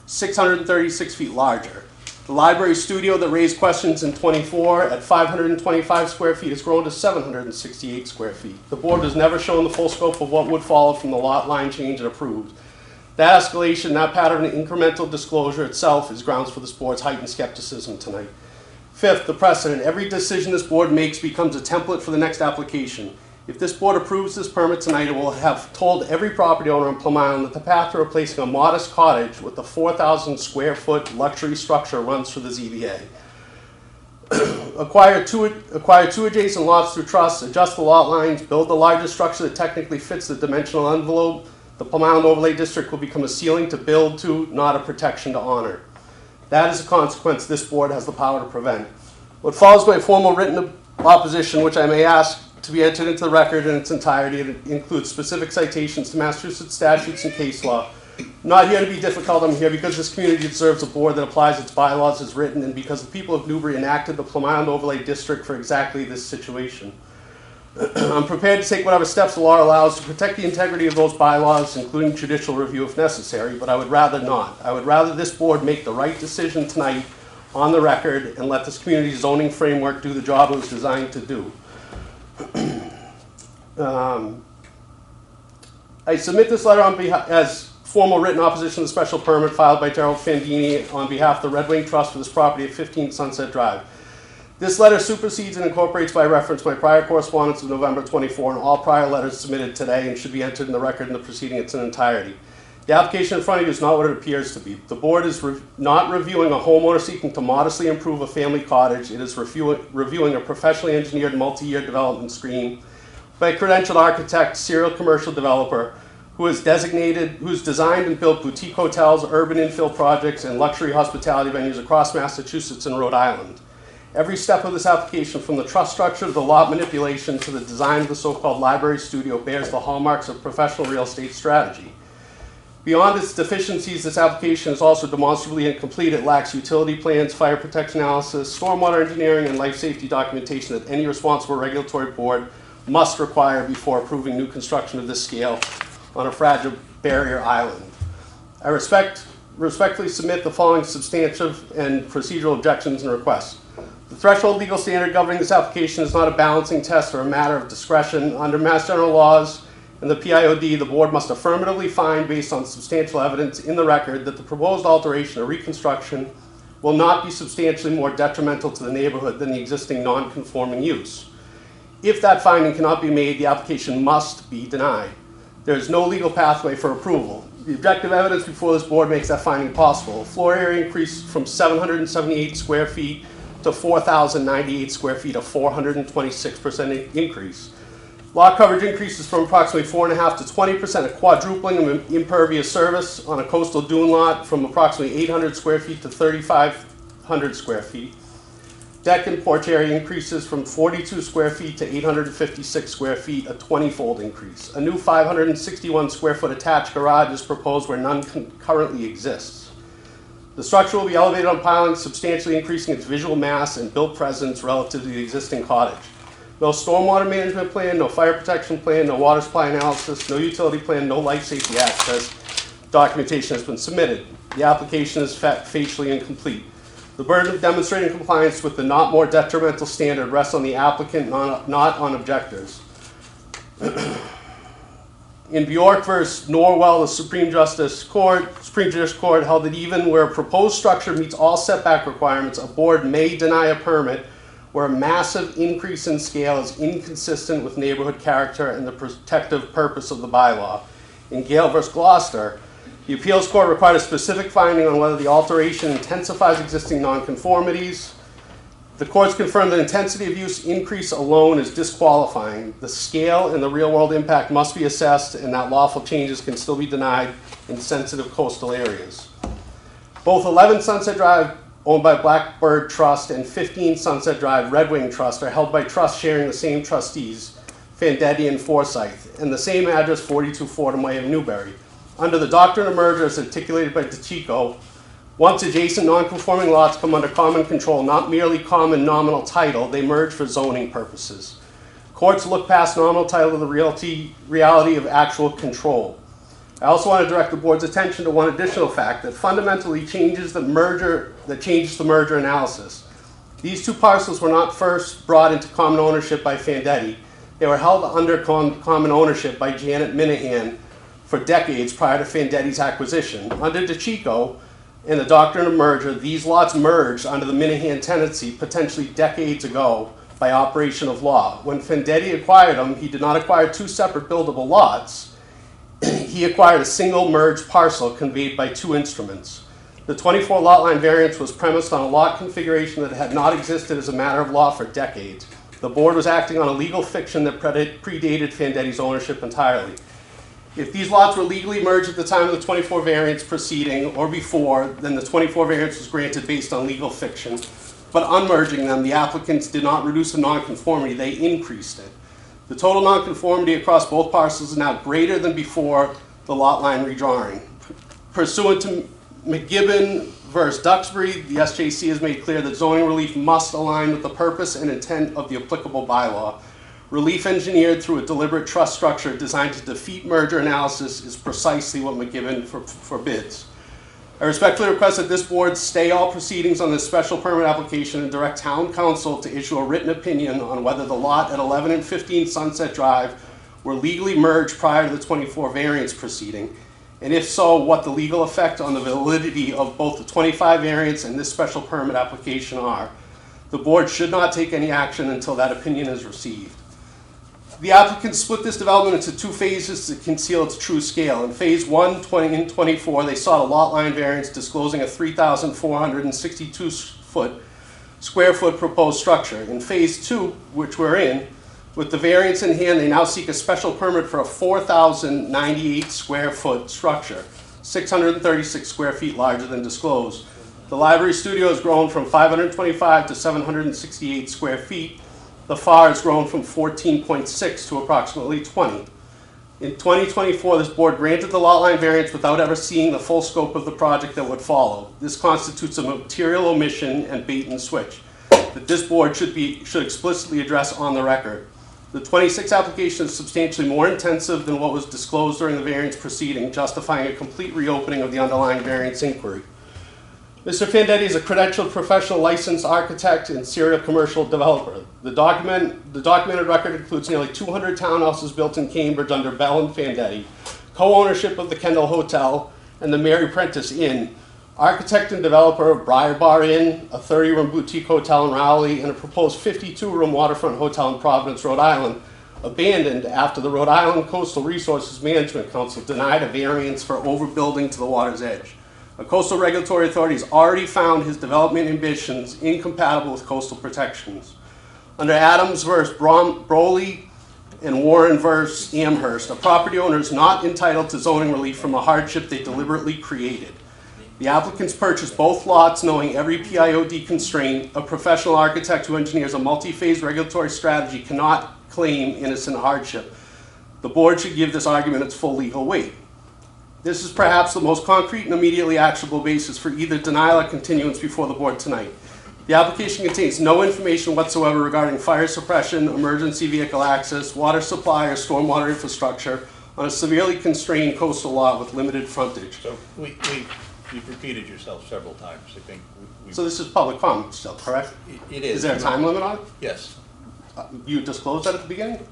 S12: 636 feet larger. The library studio that raised questions in 24 at 525 square feet has grown to 768 square feet. The board has never shown the full scope of what would follow from the lot line change it approved. That escalation, that pattern of incremental disclosure itself is grounds for this board's heightened skepticism tonight. Fifth, the precedent. Every decision this board makes becomes a template for the next application. If this board approves this permit tonight, it will have told every property owner in Plum Island that the path to replacing a modest cottage with a 4,000 square foot luxury structure runs through the ZBA. Acquire two adjacent lots through trust, adjust the lot lines, build the largest structure that technically fits the dimensional envelope. The Plum Island Overlay District will become a ceiling to build to, not a protection to honor. That is a consequence this board has the power to prevent. What follows by formal written opposition, which I may ask to be entered into the record in its entirety, it includes specific citations to Massachusetts statutes and case law. I'm not here to be difficult, I'm here because this community deserves a board that applies its bylaws as written, and because the people of Newbury enacted the Plum Island Overlay District for exactly this situation. I'm prepared to take whatever steps the law allows to protect the integrity of those bylaws, including judicial review if necessary, but I would rather not. I would rather this board make the right decision tonight on the record and let this community zoning framework do the job it was designed to do. I submit this letter on behalf as formal written opposition to the special permit filed by Gerald Fandini on behalf of the Red Wing Trust for this property at 15 Sunset Drive. This letter supersedes and incorporates by reference my prior correspondence of November 24 and all prior letters submitted today and should be entered in the record in the proceeding in its entirety. The application in front of you is not what it appears to be. The board is not reviewing a homeowner seeking to modestly improve a family cottage. It is reviewing a professionally engineered multi-year development scheme by a credentialed architect, serial commercial developer, who has designed and built boutique hotels, urban infill projects, and luxury hospitality venues across Massachusetts and Rhode Island. Every step of this application, from the trust structure to the lot manipulation to the design of the so-called library studio, bears the hallmarks of professional real estate strategy. Beyond its deficiencies, this application is also demonstrably incomplete. It lacks utility plans, fire protection analysis, stormwater engineering, and life safety documentation that any responsible regulatory board must require before approving new construction of this scale on a fragile barrier island. I respectfully submit the following substantive and procedural objections and requests. The threshold legal standard governing this application is not a balancing test or a matter of discretion. Under Mass General laws and the PIOD, the board must affirmatively find, based on substantial evidence in the record, that the proposed alteration or reconstruction will not be substantially more detrimental to the neighborhood than the existing non-conforming use. If that finding cannot be made, the application must be denied. There is no legal pathway for approval. The objective evidence before this board makes that finding possible. Floor area increased from 778 square feet to 4,098 square feet, a 426% increase. Lot coverage increases from approximately 4.5% to 20%, a quadrupling of impervious surface on a coastal dune lot from approximately 800 square feet to 3,500 square feet. Deck and porch area increases from 42 square feet to 856 square feet, a 20-fold increase. A new 561 square foot attached garage is proposed where none currently exists. The structure will be elevated on pilings, substantially increasing its visual mass and built presence relative to the existing cottage. No stormwater management plan, no fire protection plan, no water supply analysis, no utility plan, no life safety access documentation has been submitted. The application is facially incomplete. The burden of demonstrating compliance with the not more detrimental standard rests on the applicant, not on objectors. In Bjork versus Norwell, the Supreme Judicial Court held that even where a proposed structure meets all setback requirements, a board may deny a permit where a massive increase in scale is inconsistent with neighborhood character and the protective purpose of the bylaw. In Gale versus Gloucester, the appeals court required a specific finding on whether the alteration intensifies existing nonconformities. The courts confirmed that intensity of use increase alone is disqualifying. The scale and the real-world impact must be assessed, and that lawful changes can still be denied in sensitive coastal areas. Both 11 Sunset Drive, owned by Blackbird Trust, and 15 Sunset Drive, Red Wing Trust, are held by trusts sharing the same trustees, Fandetti and Forsyth, and the same address, 42 Fordham Way of Newbury. Under the doctrine of merger as articulated by DeCicco, once adjacent non-conforming lots come under common control, not merely common nominal title, they merge for zoning purposes. Courts look past nominal title to the reality of actual control. I also want to direct the board's attention to one additional fact that fundamentally changes the merger analysis. These two parcels were not first brought into common ownership by Fandetti. They were held under common ownership by Janet Minahan for decades prior to Fandetti's acquisition. Under DeCicco and the doctrine of merger, these lots merged under the Minahan tenancy potentially decades ago by operation of law. When Fandetti acquired them, he did not acquire two separate buildable lots. He acquired a single merged parcel conveyed by two instruments. The 24 lot line variance was premised on a lot configuration that had not existed as a matter of law for decades. The board was acting on a legal fiction that predated Fandetti's ownership entirely. If these lots were legally merged at the time of the 24 variance proceeding or before, then the 24 variance was granted based on legal fiction. But unmerging them, the applicants did not reduce the nonconformity, they increased it. The total nonconformity across both parcels is now greater than before the lot line redrawing. Pursuant to McGibbon versus Duxbury, the SJC has made clear that zoning relief must align with the purpose and intent of the applicable bylaw. Relief engineered through a deliberate trust structure designed to defeat merger analysis is precisely what McGibbon forbids. I respectfully request that this board stay all proceedings on this special permit application and direct town council to issue a written opinion on whether the lot at 11 and 15 Sunset Drive were legally merged prior to the 24 variance proceeding, and if so, what the legal effect on the validity of both the 25 variance and this special permit application are. The board should not take any action until that opinion is received. The applicants split this development into two phases to conceal its true scale. In phase 1, 20 and 24, they sought a lot line variance disclosing a 3,462 square foot proposed structure. In phase 2, which we're in, with the variance in hand, they now seek a special permit for a 4,098 square foot structure, 636 square feet larger than disclosed. The library studio has grown from 525 to 768 square feet. The FAR has grown from 14.6 to approximately 20. In 2024, this board granted the lot line variance without ever seeing the full scope of the project that would follow. This constitutes a material omission and bait and switch that this board should explicitly address on the record. The 26 application is substantially more intensive than what was disclosed during the variance proceeding, justifying a complete reopening of the underlying variance inquiry. Mr. Fandetti is a credentialed professional licensed architect and serial commercial developer. The documented record includes nearly 200 townhouses built in Cambridge under Bell and Fandetti, co-ownership of the Kendall Hotel and the Mary Prentice Inn, architect and developer of Briar Bar Inn, a 30-room boutique hotel in Rowley, and a proposed 52-room waterfront hotel in Providence, Rhode Island, abandoned after the Rhode Island Coastal Resources Management Council denied a variance for overbuilding to the water's edge. A coastal regulatory authority has already found his development ambitions incompatible with coastal protections. Under Adams v. Broley and Warren v. Amherst, a property owner is not entitled to zoning relief from a hardship they deliberately created. The applicants purchased both lots knowing every PIOD constraint. A professional architect who engineers a multi-phase regulatory strategy cannot claim innocent hardship. The board should give this argument its full legal weight. This is perhaps the most concrete and immediately actionable basis for either denial or continuance before the board tonight. The application contains no information whatsoever regarding fire suppression, emergency vehicle access, water supply, or stormwater infrastructure on a severely constrained coastal lot with limited frontage.
S1: So you've repeated yourself several times. I think
S12: So this is public comment still, correct?
S1: It is.
S12: Is there a time limit on it?
S1: Yes.
S12: You disclosed that at the beginning?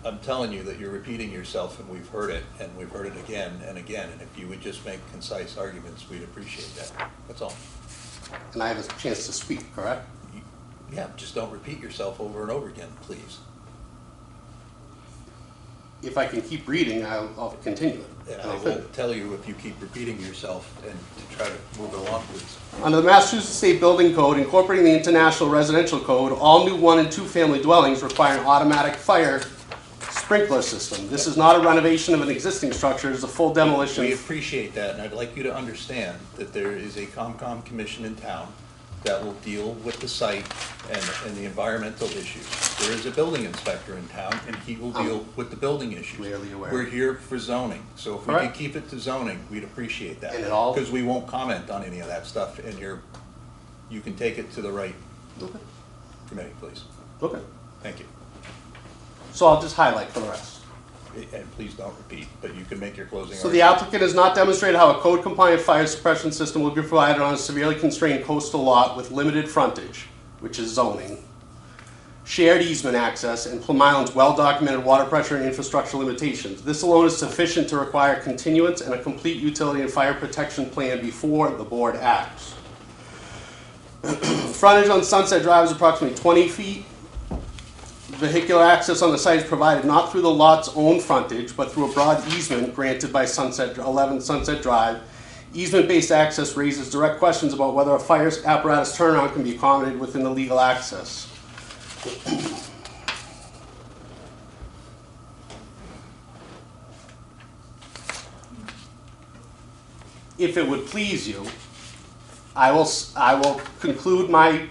S1: I'm telling you that you're repeating yourself, and we've heard it, and we've heard it again and again. And if you would just make concise arguments, we'd appreciate that. That's all.
S12: And I have a chance to speak, correct?
S1: Yeah, just don't repeat yourself over and over again, please.
S12: If I can keep reading, I'll continue it.
S1: I will tell you if you keep repeating yourself and to try to move it along, please.
S12: Under the Massachusetts State Building Code, incorporating the International Residential Code, all new 1- and 2-family dwellings require an automatic fire sprinkler system. This is not a renovation of an existing structure, it's a full demolition.
S1: We appreciate that, and I'd like you to understand that there is a COMCOM commission in town that will deal with the site and the environmental issues. There is a building inspector in town, and he will deal with the building issues.
S12: Clearly aware.
S1: We're here for zoning, so if we
S12: Correct.
S1: could keep it to zoning, we'd appreciate that.
S12: And it all-
S1: Because we won't comment on any of that stuff, and you can take it to the right committee, please.
S12: Okay.
S1: Thank you.
S12: So I'll just highlight for the rest.
S1: And please don't repeat, but you can make your closing
S12: So the applicant has not demonstrated how a code-compliant fire suppression system will be provided on a severely constrained coastal lot with limited frontage, which is zoning, shared easement access, and Plum Island's well-documented water pressure and infrastructure limitations. This alone is sufficient to require continuance and a complete utility and fire protection plan before the board acts. Frontage on Sunset Drive is approximately 20 feet. Vehicular access on the site is provided not through the lot's own frontage, but through a broad easement granted by 11 Sunset Drive. Easement-based access raises direct questions about whether a fire apparatus turnaround can be accommodated within the legal access. If it would please you, I will conclude my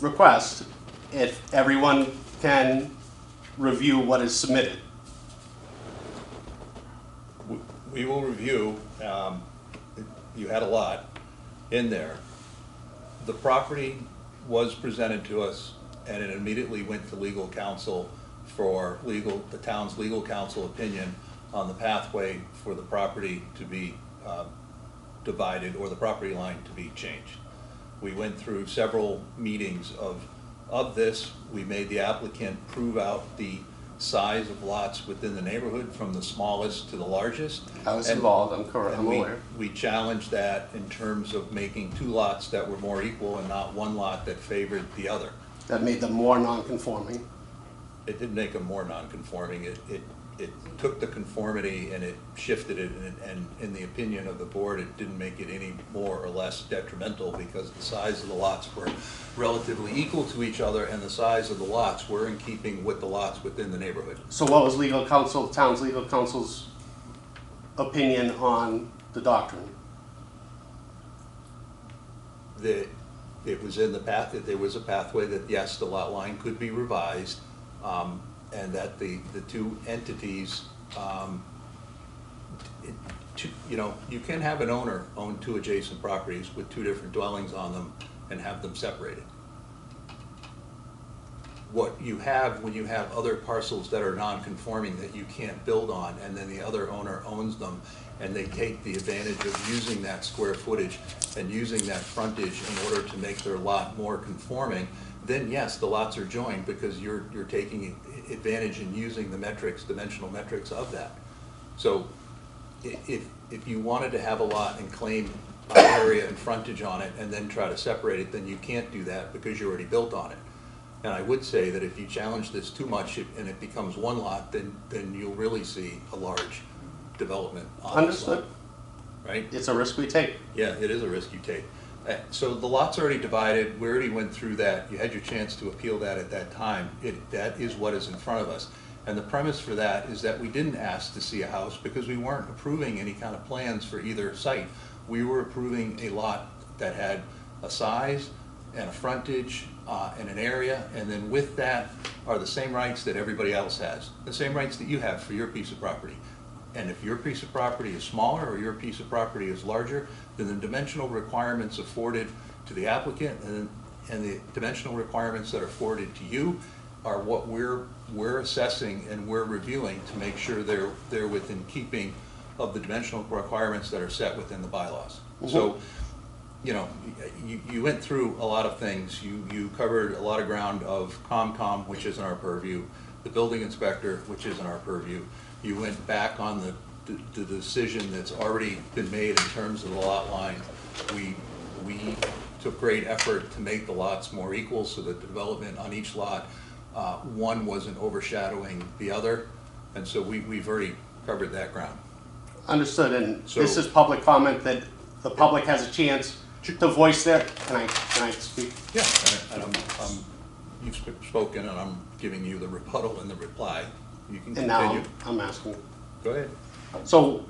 S12: request if everyone can review what is submitted.
S1: We will review, you had a lot in there. The property was presented to us, and it immediately went to legal counsel for the town's legal counsel opinion on the pathway for the property to be divided or the property line to be changed. We went through several meetings of this. We made the applicant prove out the size of lots within the neighborhood from the smallest to the largest.
S12: I was involved, I'm aware.
S1: We challenged that in terms of making 2 lots that were more equal and not 1 lot that favored the other.
S12: That made them more non-conforming.
S1: It didn't make them more non-conforming. It took the conformity and it shifted it, and in the opinion of the board, it didn't make it any more or less detrimental because the size of the lots were relatively equal to each other, and the size of the lots were in keeping with the lots within the neighborhood.
S12: So what was legal counsel, town's legal counsel's opinion on the doctrine?
S1: That it was in the path, that there was a pathway that, yes, the lot line could be revised, and that the 2 entities You know, you can have an owner own 2 adjacent properties with 2 different dwellings on them and have them separated. What you have when you have other parcels that are non-conforming that you can't build on, and then the other owner owns them, and they take the advantage of using that square footage and using that frontage in order to make their lot more conforming, then yes, the lots are joined because you're taking advantage and using the metrics, dimensional metrics of that. So if you wanted to have a lot and claim area and frontage on it and then try to separate it, then you can't do that because you already built on it. And I would say that if you challenge this too much and it becomes one lot, then you'll really see a large development on this lot.
S12: Understood.
S1: Right?
S12: It's a risk we take.
S1: Yeah, it is a risk you take. So the lot's already divided, we already went through that, you had your chance to appeal that at that time. That is what is in front of us. And the premise for that is that we didn't ask to see a house because we weren't approving any kind of plans for either site. We were approving a lot that had a size and a frontage and an area, and then with that are the same rights that everybody else has, the same rights that you have for your piece of property. And if your piece of property is smaller or your piece of property is larger, then the dimensional requirements afforded to the applicant and the dimensional requirements that are afforded to you are what we're assessing and we're reviewing to make sure they're within keeping of the dimensional requirements that are set within the bylaws. Mm-hmm. So, you know, you went through a lot of things. You covered a lot of ground of COMCOM, which isn't our purview, the building inspector, which isn't our purview. You went back on the decision that's already been made in terms of the lot line. We took great effort to make the lots more equal so that the development on each lot, one wasn't overshadowing the other. And so we've already covered that ground.
S12: Understood, and
S1: So-
S12: this is public comment that the public has a chance to voice their, can I speak?
S1: Yeah, and you've spoken and I'm giving you the rebuttal and the reply. You can
S12: And
S1: continue.
S12: now I'm asking.
S1: Go ahead.
S12: So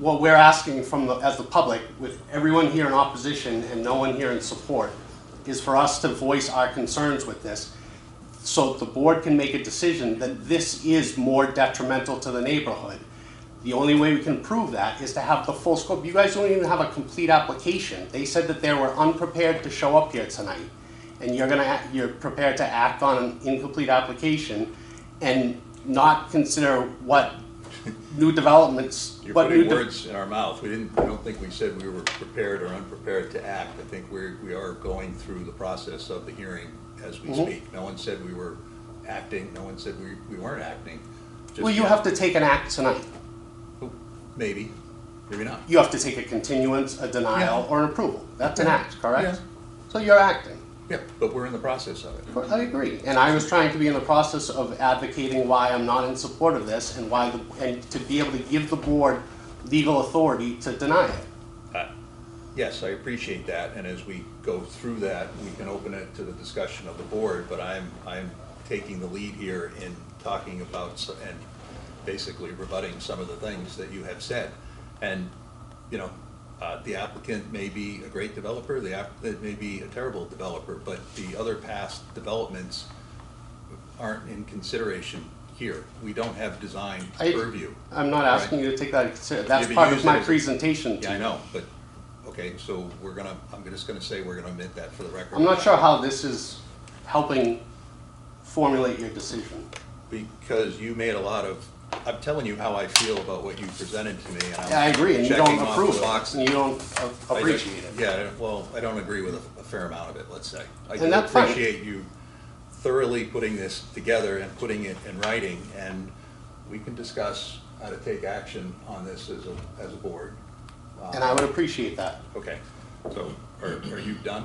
S12: what we're asking as the public, with everyone here in opposition and no one here in support, is for us to voice our concerns with this so the board can make a decision that this is more detrimental to the neighborhood. The only way we can prove that is to have the full scope. You guys don't even have a complete application. They said that they were unprepared to show up here tonight, and you're prepared to act on an incomplete application and not consider what new developments.
S1: You're putting words in our mouth. I don't think we said we were prepared or unprepared to act. I think we are going through the process of the hearing as we speak. No one said we were acting. No one said we weren't acting.
S12: Well, you have to take an act tonight.
S1: Maybe, maybe not.
S12: You have to take a continuance, a denial, or an approval. That's an act, correct?
S1: Yeah.
S12: So you're acting.
S1: Yeah, but we're in the process of it.
S12: I agree, and I was trying to be in the process of advocating why I'm not in support of this and and to be able to give the board legal authority to deny it.
S1: Yes, I appreciate that, and as we go through that, we can open it to the discussion of the board, but I'm taking the lead here in talking about and basically rebutting some of the things that you have said. And, you know, the applicant may be a great developer, the applicant may be a terrible developer, but the other past developments aren't in consideration here. We don't have design purview.
S12: I'm not asking you to take that into consideration. That's
S1: Yeah,
S12: part of
S1: use
S12: my
S1: it as
S12: presentation to
S1: Yeah, I
S12: you.
S1: know, but, okay, so I'm just gonna say we're gonna omit that for the record.
S12: I'm not sure how this is helping formulate your decision.
S1: Because you made a lot of, I'm telling you how I feel about what you presented to me, and I'm
S12: Yeah, I agree, and you
S1: checking
S12: don't
S1: off
S12: approve
S1: the
S12: it,
S1: boxes.
S12: and you don't
S1: I
S12: appreciate it.
S1: Yeah, well, I don't agree with a fair amount of it, let's say. I do
S12: And that's fine.
S1: appreciate you thoroughly putting this together and putting it in writing, and we can discuss how to take action on this as a board.
S12: And I would appreciate that.
S1: Okay, so are you done?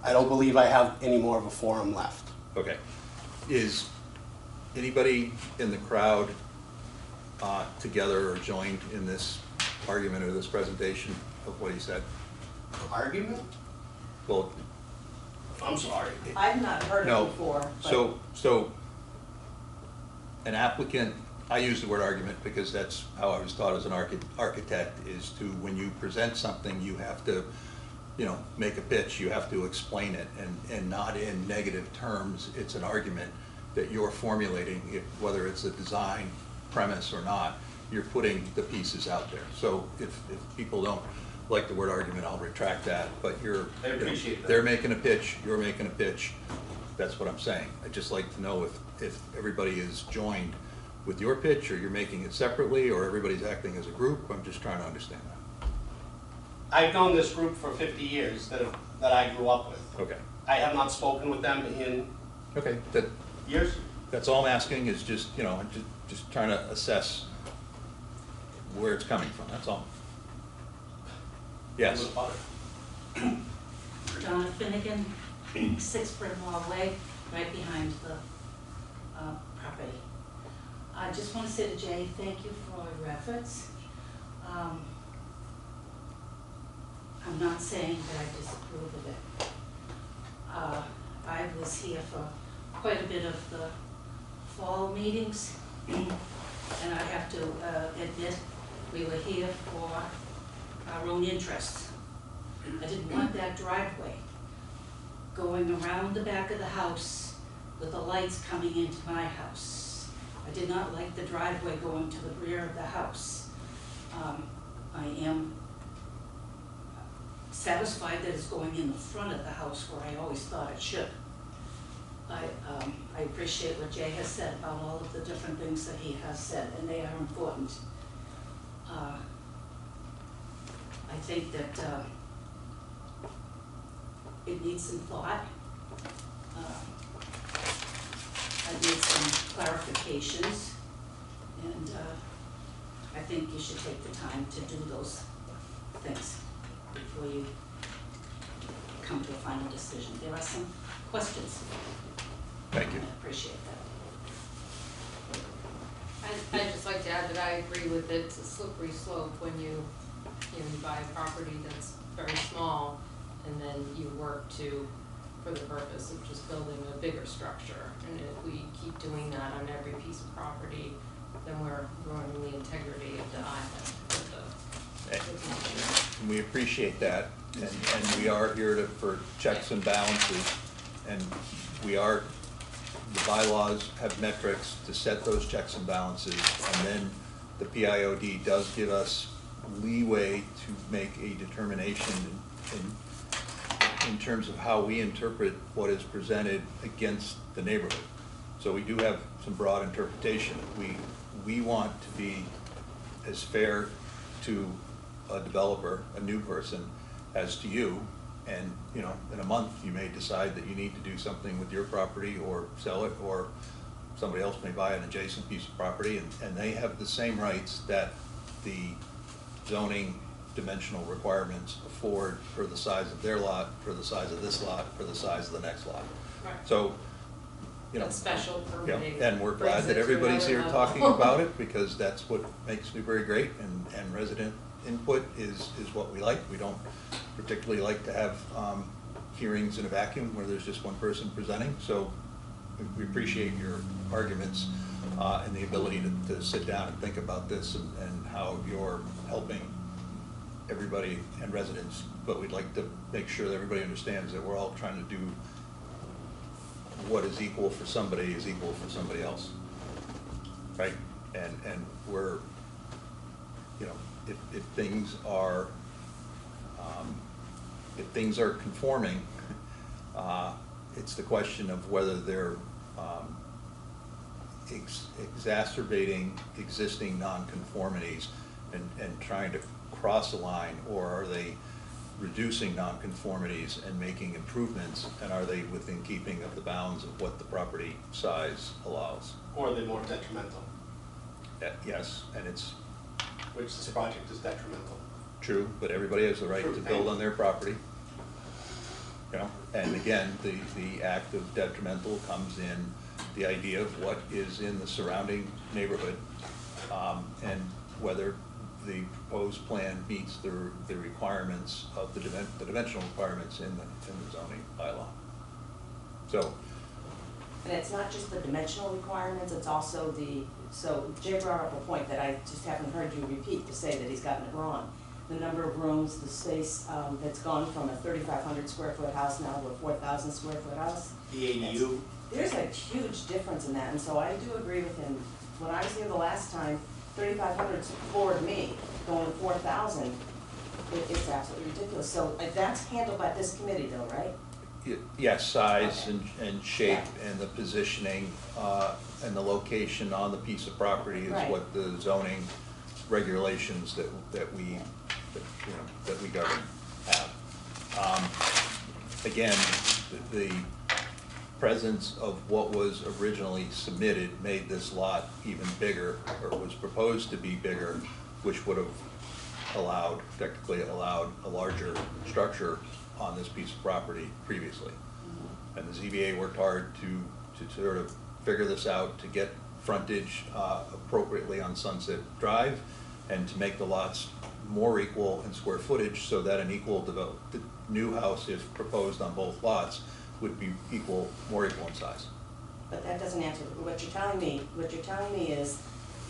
S12: I don't believe I have any more of a forum left.
S1: Okay. Is anybody in the crowd together or joined in this argument or this presentation of what he said?
S12: Argument?
S1: Well,
S12: I'm sorry.
S9: I've not heard
S1: no.
S9: it before. But
S1: So an applicant, I use the word argument because that's how I was taught as an architect, is to, when you present something, you have to, you know, make a pitch, you have to explain it, and not in negative terms. It's an argument that you're formulating, whether it's a design premise or not, you're putting the pieces out there. So if people don't like the word argument, I'll retract that, but
S12: I appreciate that.
S1: they're making a pitch, you're making a pitch, that's what I'm saying. I'd just like to know if everybody is joined with your pitch, or you're making it separately, or everybody's acting as a group. I'm just trying to understand that.
S12: I've known this group for 50 years that I grew up with.
S1: Okay.
S12: I have not spoken with them in
S1: Okay,
S12: years.
S1: that's all I'm asking, is just, I'm just trying to assess where it's coming from, that's all. Yes.
S13: Donna Finnegan, 6 Bryn Mawr Way, right behind the property. I just want to say to Jay, thank you for all your efforts. I'm not saying that I disapprove of it. I was here for quite a bit of the fall meetings, and I have to admit, we were here for our own interests. I didn't want that driveway going around the back of the house with the lights coming into my house. I did not like the driveway going to the rear of the house. I am satisfied that it's going in the front of the house where I always thought it should. I appreciate what Jay has said about all of the different things that he has said, and they are important. I think that it needs some thought. I need some clarifications, and I think you should take the time to do those things before you come to a final decision. There are some questions.
S1: Thank you.
S13: I appreciate that.
S11: I'd just like to add that I agree with it. It's a slippery slope when you buy a property that's very small, and then you work for the purpose of just building a bigger structure. And if we keep doing that on every piece of property, then we're ruining the integrity of the island, of the
S1: And we appreciate that, and we are here for checks and balances, and the bylaws have metrics to set those checks and balances, and then the PIOD does give us leeway to make a determination in terms of how we interpret what is presented against the neighborhood. So we do have some broad interpretation. We want to be as fair to a developer, a new person, as to you. And, in a month, you may decide that you need to do something with your property or sell it, or somebody else may buy an adjacent piece of property, and they have the same rights that the zoning dimensional requirements afford for the size of their lot, for the size of this lot, for the size of the next lot.
S11: Right.
S1: So,
S11: And special permitting.
S1: and we're glad
S11: brings
S1: that
S11: it to
S1: everybody's here
S11: another
S1: talking
S11: level.
S1: about it, because that's what makes Newbury great, and resident input is what we like. We don't particularly like to have hearings in a vacuum where there's just one person presenting, so we appreciate your arguments and the ability to sit down and think about this, and how you're helping everybody and residents. But we'd like to make sure that everybody understands that we're all trying to do what is equal for somebody is equal for somebody else, right? And we're, if things are conforming, it's the question of whether they're exacerbating existing nonconformities and trying to cross a line, or are they reducing nonconformities and making improvements, and are they within keeping of the bounds of what the property size allows?
S12: Or are they more detrimental?
S1: Yes, and it's
S12: Which this project is detrimental.
S1: true, but everybody has the right
S12: True,
S1: to
S12: thank
S1: build
S12: you.
S1: on their property. And again, the act of detrimental comes in the idea of what is in the surrounding neighborhood, and whether the proposed plan meets the requirements of the dimensional requirements in the zoning bylaw. So,
S9: And it's not just the dimensional requirements, it's also so Jay brought up a point that I just haven't heard you repeat to say that he's gotten it wrong. The number of rooms, the space that's gone from a 3,500 square foot house now to a 4,000 square foot house.
S12: The ADU.
S9: There's a huge difference in that, and so I do agree with him when I was here the last time, 3,500 floored me, going to 4,000, it's absolutely ridiculous. So that's handled by this committee though, right?
S1: Yes, size
S9: Okay.
S1: and shape
S9: Yeah.
S1: and the positioning and the location on the piece of property is
S9: Right.
S1: what the zoning regulations that we govern have. Again, the presence of what was originally submitted made this lot even bigger, or was proposed to be bigger, which would have technically allowed a larger structure on this piece of property previously. And the ZBA worked hard to sort of figure this out, to get frontage appropriately on Sunset Drive, and to make the lots more equal in square footage, so that an equal the new house, if proposed on both lots, would be more equal in size.
S9: But that doesn't answer, what you're telling me is,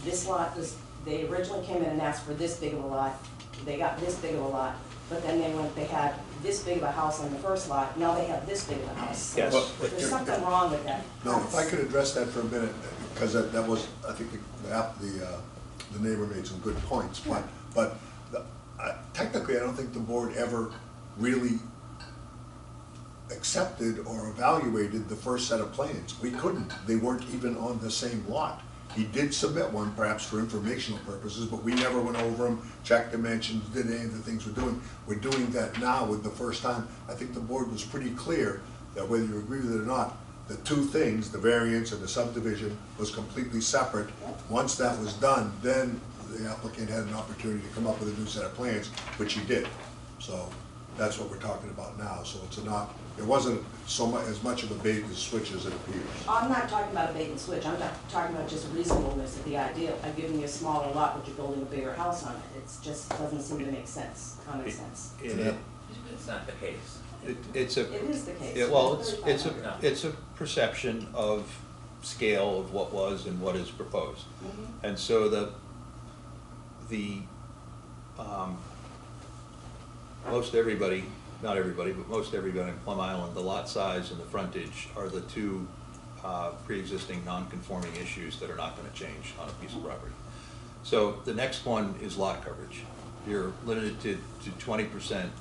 S9: this lot was, they originally came in and asked for this big of a lot, they got this big of a lot, but then they had this big of a house on the first lot, now they have this big of a house. So
S1: Yes.
S9: there's something wrong with that.
S6: No, if I could address that for a minute, because that was, I think the neighbor made some good points, but technically, I don't think the board ever really accepted or evaluated the first set of plans. We couldn't, they weren't even on the same lot. He did submit one, perhaps for informational purposes, but we never went over them, checked dimensions, did any of the things we're doing. We're doing that now with the first time. I think the board was pretty clear that whether you agree with it or not, the two things, the variance and the subdivision, was completely separate. Once that was done, then the applicant had an opportunity to come up with a new set of plans, which he did. So that's what we're talking about now. So it wasn't as much of a bait and switch as it appears.
S9: I'm not talking about a bait and switch, I'm not talking about just reasonableness of the idea of giving you a smaller lot but you're building a bigger house on it. It just doesn't seem to make sense, common sense.
S3: It's not the case.
S9: It is the case.
S1: It's a perception of scale of what was and what is proposed.
S9: Mhm.
S1: And so most everybody, not everybody, but most everybody in Plum Island, the lot size and the frontage are the two pre-existing non-conforming issues that are not gonna change on a piece of property. So the next one is lot coverage. You're limited to 20%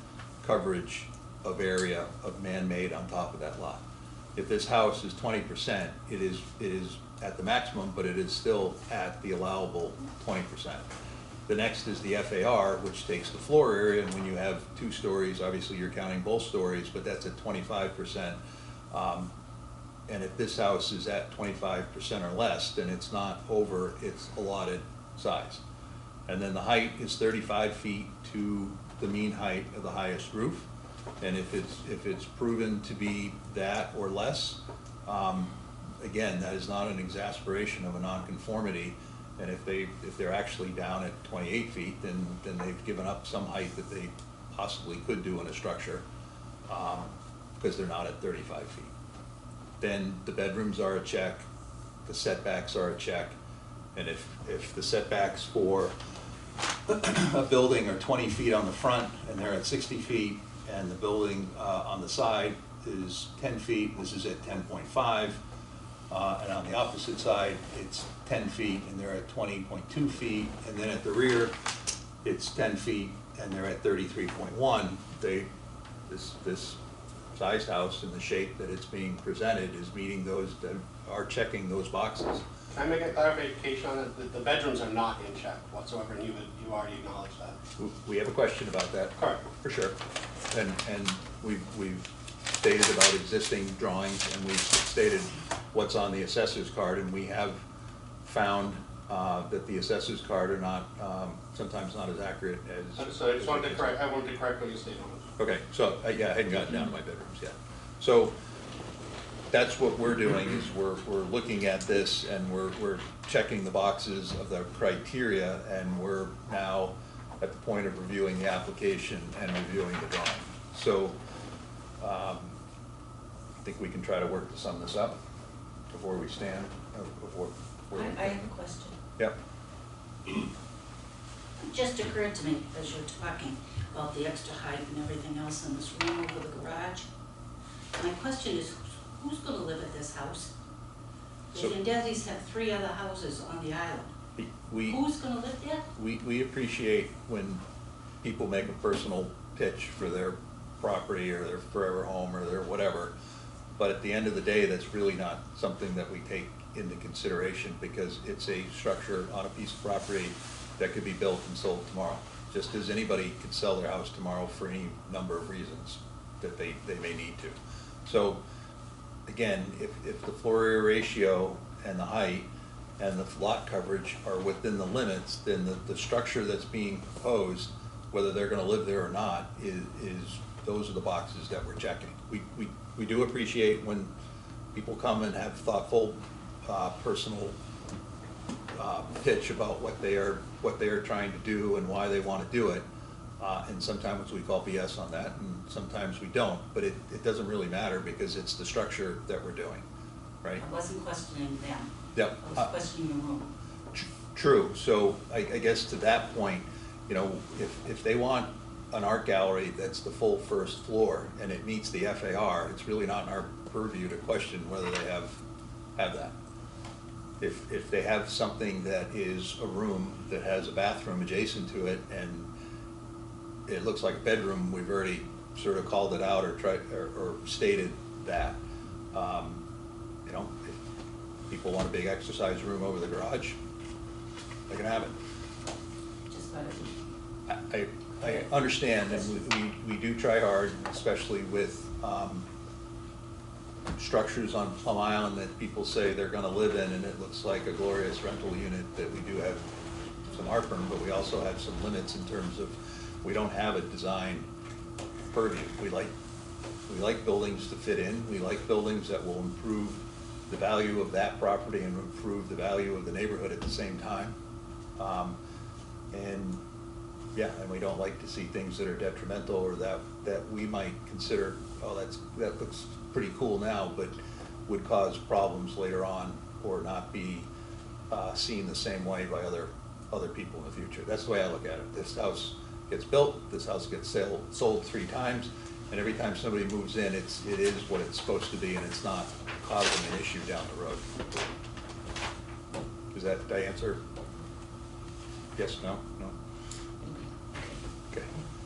S1: coverage of area of man-made on top of that lot. If this house is 20%, it is at the maximum, but it is still at the allowable 20%. The next is the FAR, which takes the floor area, and when you have 2 stories, obviously you're counting both stories, but that's at 25%. And if this house is at 25% or less, then it's not over its allotted size. And then the height is 35 feet to the mean height of the highest roof. And if it's proven to be that or less, again, that is not an exasperation of a nonconformity. And if they're actually down at 28 feet, then they've given up some height that they possibly could do in a structure, because they're not at 35 feet. Then the bedrooms are a check, the setbacks are a check, and if the setbacks for a building are 20 feet on the front and they're at 60 feet, and the building on the side is 10 feet, this is at 10.5, and on the opposite side, it's 10 feet and they're at 20.2 feet, and then at the rear, it's 10 feet and they're at 33.1. This size house in the shape that it's being presented is meeting those, are checking those boxes.
S12: Can I make a clarification on it? The bedrooms are not in check whatsoever, and you already acknowledged that.
S1: We have a question about that.
S12: Correct.
S1: For sure. And we've stated about existing drawings, and we've stated what's on the assessor's card, and we have found that the assessor's card are not, sometimes not as accurate as.
S12: So I just wanted to correct what you stated on it.
S1: Okay, so, yeah, I hadn't gotten down to my bedrooms yet. So, that's what we're doing, is we're looking at this, and we're checking the boxes of the criteria, and we're now at the point of reviewing the application and reviewing the drawing. So, I think we can try to work to sum this up before we stand, before.
S13: I have a question.
S1: Yep.
S13: It just occurred to me as you're talking about the extra height and everything else in this room over the garage. My question is, who's gonna live at this house?
S1: So-
S13: The Indezzi's have 3 other houses on the island.
S1: We,
S13: Who's gonna live there?
S1: we appreciate when people make a personal pitch for their property or their forever home or their whatever. But at the end of the day, that's really not something that we take into consideration because it's a structure on a piece of property that could be built and sold tomorrow. Just as anybody could sell their house tomorrow for any number of reasons that they may need to. So, again, if the floor area ratio and the height and the lot coverage are within the limits, then the structure that's being proposed, whether they're gonna live there or not, is those are the boxes that we're checking. We do appreciate when people come and have thoughtful, personal pitch about what they are trying to do and why they wanna do it. And sometimes we call BS on that, and sometimes we don't, but it doesn't really matter because it's the structure that we're doing, right?
S13: I wasn't questioning them.
S1: Yep.
S13: I was questioning the room.
S1: True, so I guess to that point, you know, if they want an art gallery that's the full first floor and it meets the FAR, it's really not in our purview to question whether they have that. If they have something that is a room that has a bathroom adjacent to it and it looks like a bedroom, we've already sort of called it out or stated that. You know, if people want a big exercise room over the garage, they can have it.
S13: Just let it.
S1: I understand, and we do try hard, especially with structures on Plum Island that people say they're gonna live in, and it looks like a glorious rental unit, that we do have some heartburn, but we also have some limits in terms of, we don't have a design purview. We like buildings to fit in, we like buildings that will improve the value of that property and improve the value of the neighborhood at the same time. And yeah, and we don't like to see things that are detrimental or that we might consider, oh, that looks pretty cool now, but would cause problems later on or not be seen the same way by other people in the future. That's the way I look at it. This house gets built, this house gets sold 3 times, and every time somebody moves in, it is what it's supposed to be, and it's not causing an issue down the road. Does that answer? Yes, no? Okay.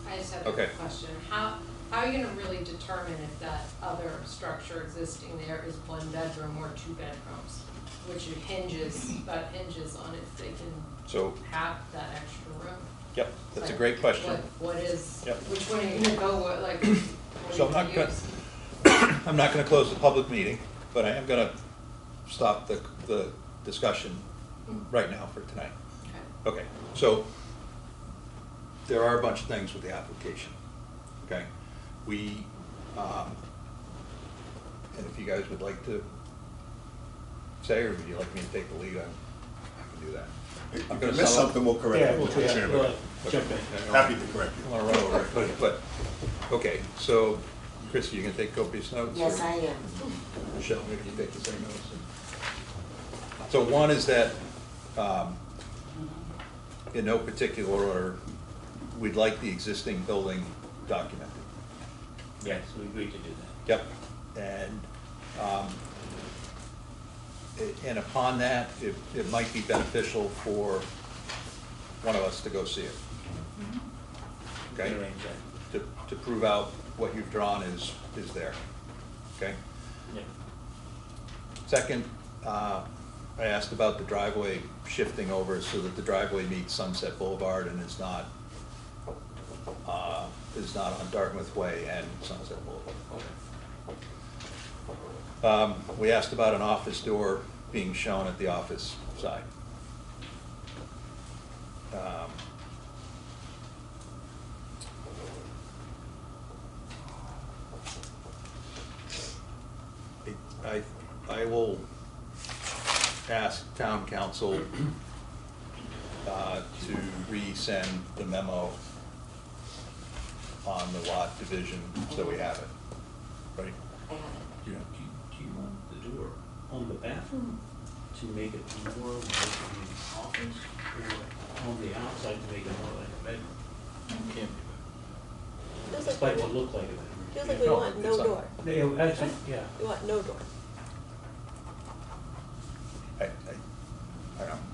S11: I just have
S1: Okay.
S11: a question. How are you gonna really determine if that other structure existing there is 1 bedroom or 2 bedrooms? Which hinges on if they can
S1: So,
S11: have that extra room.
S1: yep, that's a
S11: Like,
S1: great question.
S11: What is,
S1: Yep.
S11: which one are you gonna go with, like, what
S1: So
S11: are you gonna use?
S1: I'm not gonna close the public meeting, but I am gonna stop the discussion right now for tonight.
S11: Okay.
S1: Okay, so there are a bunch of things with the application, okay? We, and if you guys would like to say, or would you like me to take the lead, I can do that.
S6: If
S1: I'm
S6: you
S1: gonna
S6: miss
S1: sum up-
S6: something, we'll correct
S2: Yeah,
S6: it,
S2: we'll
S6: Mr. Chairman.
S2: jump in.
S6: Happy to correct
S1: I
S6: you.
S1: wanna run over it, but, okay, so, Chrissy, you gonna take copious notes?
S10: Yes,
S1: or-
S10: I am.
S1: Michelle, maybe you take the same notes. So one is that, in no particular order, we'd like the existing building documented.
S2: Yes, we agreed to do that.
S1: Yep, and upon that, it might be beneficial for one of us to go see it. Okay?
S2: Arrange that.
S1: To prove out what you've drawn is there, okay?
S2: Yeah.
S1: Second, I asked about the driveway shifting over so that the driveway meets Sunset Boulevard and is not on Dartmouth Way and Sunset Boulevard. We asked about an office door being shown at the office side. I will ask town council to resend the memo on the lot division so we have it, right?
S10: I have it.
S2: Do you want the door on the bathroom to make it more like an office, or on the outside to make it more like a bedroom?
S8: Can't
S5: Feels
S2: It's
S5: like
S2: like
S5: we
S2: to
S5: want,
S2: look like a bedroom.
S5: feels like we
S1: No,
S5: want no
S1: it's not.
S5: door.
S2: Yeah, actually, yeah.
S5: We want no door.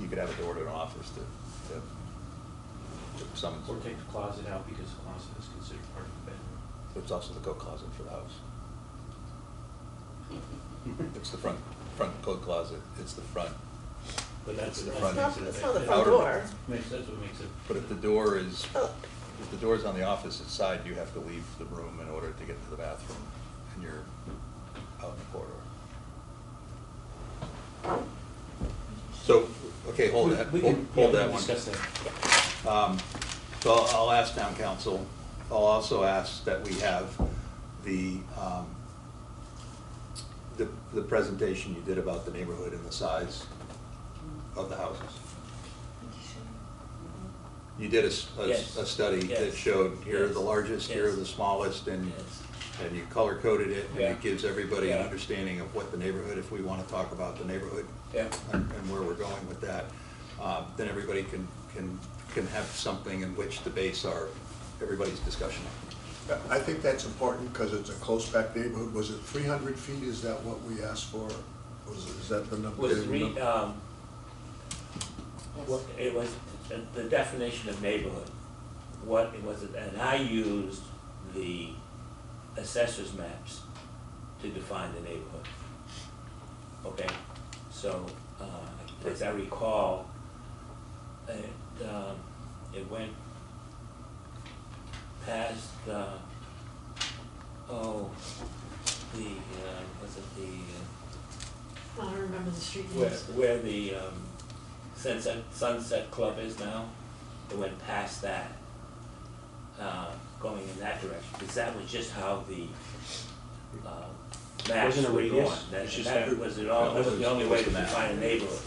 S1: you could have a door to an office to some,
S2: Or take the closet out because the closet is considered part of the bedroom.
S1: it's also the coat closet for the house. It's the front coat closet, it's the front.
S2: But that's
S1: The
S2: the
S1: front
S2: front.
S5: It's not the front
S1: outer-
S5: door.
S2: That's what makes it.
S1: But if the door is,
S5: Oh,
S1: if the door's on the opposite side, you have to leave the room in order to get to the bathroom, and you're out in the corridor. So, okay, hold that,
S2: We can,
S1: hold
S2: yeah,
S1: that
S2: we
S1: one.
S2: can discuss that.
S1: So I'll ask town council, I'll also ask that we have the presentation you did about the neighborhood and the size of the houses. You did
S3: Yes.
S1: a study that
S3: Yes.
S1: showed here are the
S3: Yes.
S1: largest, here are
S3: Yes.
S1: the smallest, and
S3: Yes.
S1: you color coded it, and
S3: Yeah.
S1: it gives everybody an
S3: Yeah.
S1: understanding of what the neighborhood, if we want to talk about the neighborhood
S3: Yeah.
S1: and where we're going with that, then everybody can have something in which to base everybody's discussion on.
S6: I think that's important because it's a close-packed neighborhood. Was it 300 feet? Is that what we asked for? Is that the number?
S3: Was it was the definition of neighborhood, what it was, and I used the assessor's maps to define the neighborhood. Okay, so, as I recall, it went past, was it
S4: I don't remember the street
S3: where,
S4: names.
S3: where the Sunset Club is now? It went past that, going in that direction, because that was just how the maps
S2: Wasn't a
S3: were
S2: radius?
S3: drawn. That
S2: It's just
S3: that
S2: that-
S3: was the only way to define a neighborhood.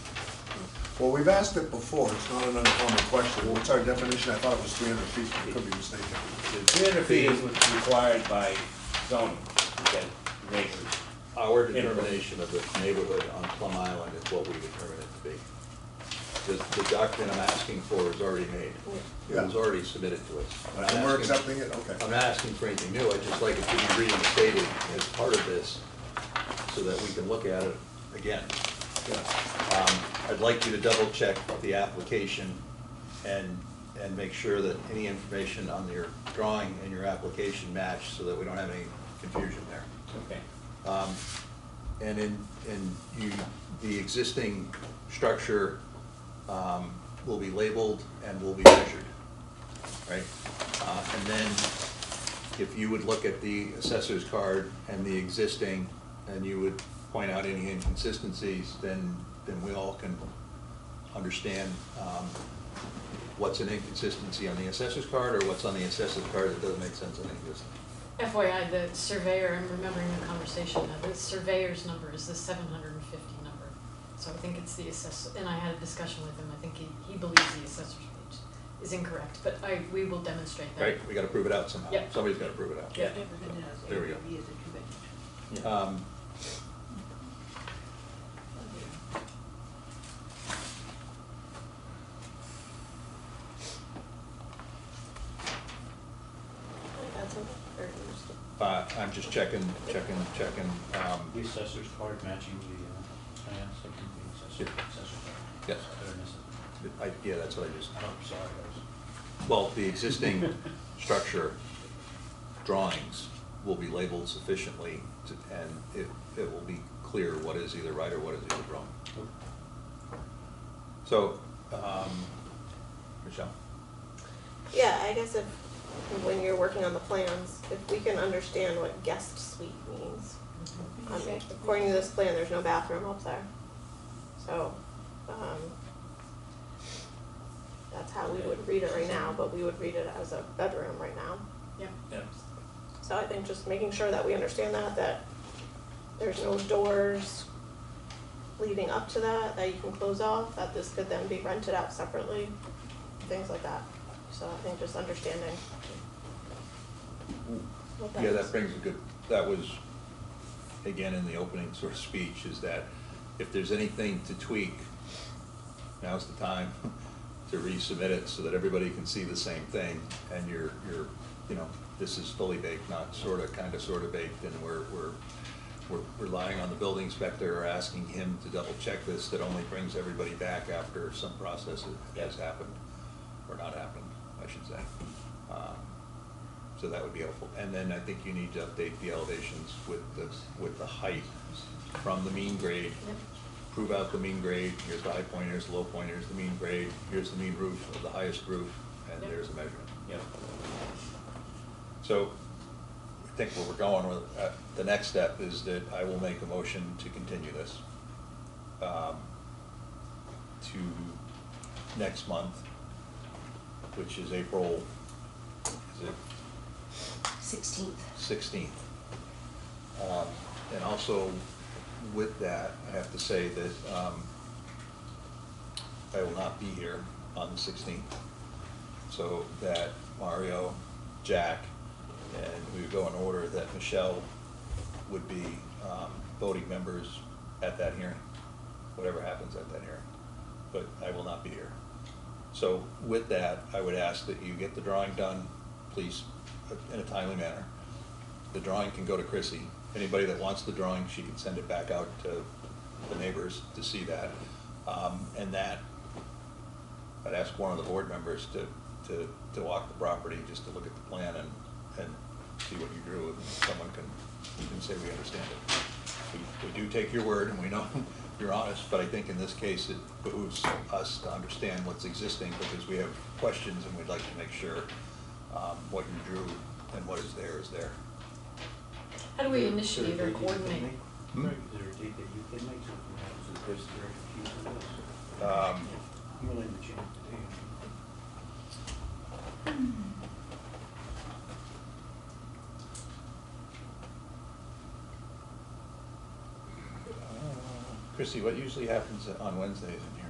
S6: Well, we've asked it before. It's not an uncommon question. What's our definition? I thought it was 300 feet. I could be mistaken.
S3: 300 feet is what's required by zoning, okay, neighborhood.
S1: Our determination of the neighborhood on Plum Island is what we determine it to be. The document I'm asking for is already made. It was already submitted to us. I'm not
S6: And we're
S1: asking-
S6: accepting it? Okay.
S1: I'm not asking for anything new, I'd just like it to be reinstated as part of this, so that we can look at it again. I'd like you to double check the application and make sure that any information on your drawing and your application match, so that we don't have any confusion there.
S3: Okay.
S1: And the existing structure will be labeled and will be measured, right? And then if you would look at the assessor's card and the existing, and you would point out any inconsistencies, then we all can understand what's an inconsistency on the assessor's card, or what's on the assessor's card that doesn't make sense on the existing.
S4: FYI, the surveyor, I'm remembering the conversation, the surveyor's number is the 750 number. So I think it's the assessor, and I had a discussion with him, I think he believes the assessor's page is incorrect, but we will demonstrate that.
S1: Right, we gotta prove it out somehow.
S4: Yep.
S1: Somebody's gotta prove it out.
S4: Yeah.
S1: There we go.
S5: that's okay. Or you just-
S1: I'm just checking.
S2: The assessor's card matching the, plan, so it can be assessor's card.
S1: Yes.
S2: Better than this.
S1: Yeah, that's what I just,
S2: I'm sorry, guys.
S1: well, the existing structure drawings will be labeled sufficiently, and it will be clear what is either right or what is either wrong. So, Michelle?
S5: Yeah, I guess when you're working on the plans, if we can understand what guest suite means. According to this plan, there's no bathroom up there. So, that's how we would read it right now, but we would read it as a bedroom right now.
S4: Yeah.
S3: Yep.
S5: So I think just making sure that we understand that there's no doors leading up to that you can close off, that this could then be rented out separately, things like that. So I think just understanding what that
S1: Yeah,
S5: is.
S1: that brings a good, that was, again, in the opening sort of speech, is that if there's anything to tweak, now's the time to resubmit it so that everybody can see the same thing, and you're, this is fully baked, not sorta, kinda, sorta baked, and we're we're relying on the building inspector or asking him to double check this, that only brings everybody back after some process has happened, or not happened, I should say. So that would be helpful. And then I think you need to update the elevations with the height from the mean grade.
S4: Yep.
S1: Prove out the mean grade, here's the high point, here's the low point, here's the mean grade, here's the mean roof of the highest roof, and
S4: Yep.
S1: there's a measurement.
S2: Yep.
S1: So I think where we're going with, the next step is that I will make a motion to continue this to next month, which is April, is it
S10: 16th.
S1: 16th. And also with that, I have to say that I will not be here on the 16th. So that Mario, Jack, and we would go in order that Michelle would be voting members at that hearing, whatever happens at that hearing. But I will not be here. So with that, I would ask that you get the drawing done, please, in a timely manner. The drawing can go to Chrissy. Anybody that wants the drawing, she can send it back out to the neighbors to see that. And that, I'd ask one of the board members to walk the property, just to look at the plan and see what you drew, and someone can say we understand it. We do take your word, and we know you're honest, but I think in this case, it behooves us to understand what's existing, because we have questions, and we'd like to make sure what you drew and what is there is there.
S4: How do we initiate or coordinate?
S1: Hmm?
S2: Is there a date that you can make something happen, so Chris, you're confused with this? I'm willing to change the date.
S1: Chrissy, what usually happens on Wednesdays in here?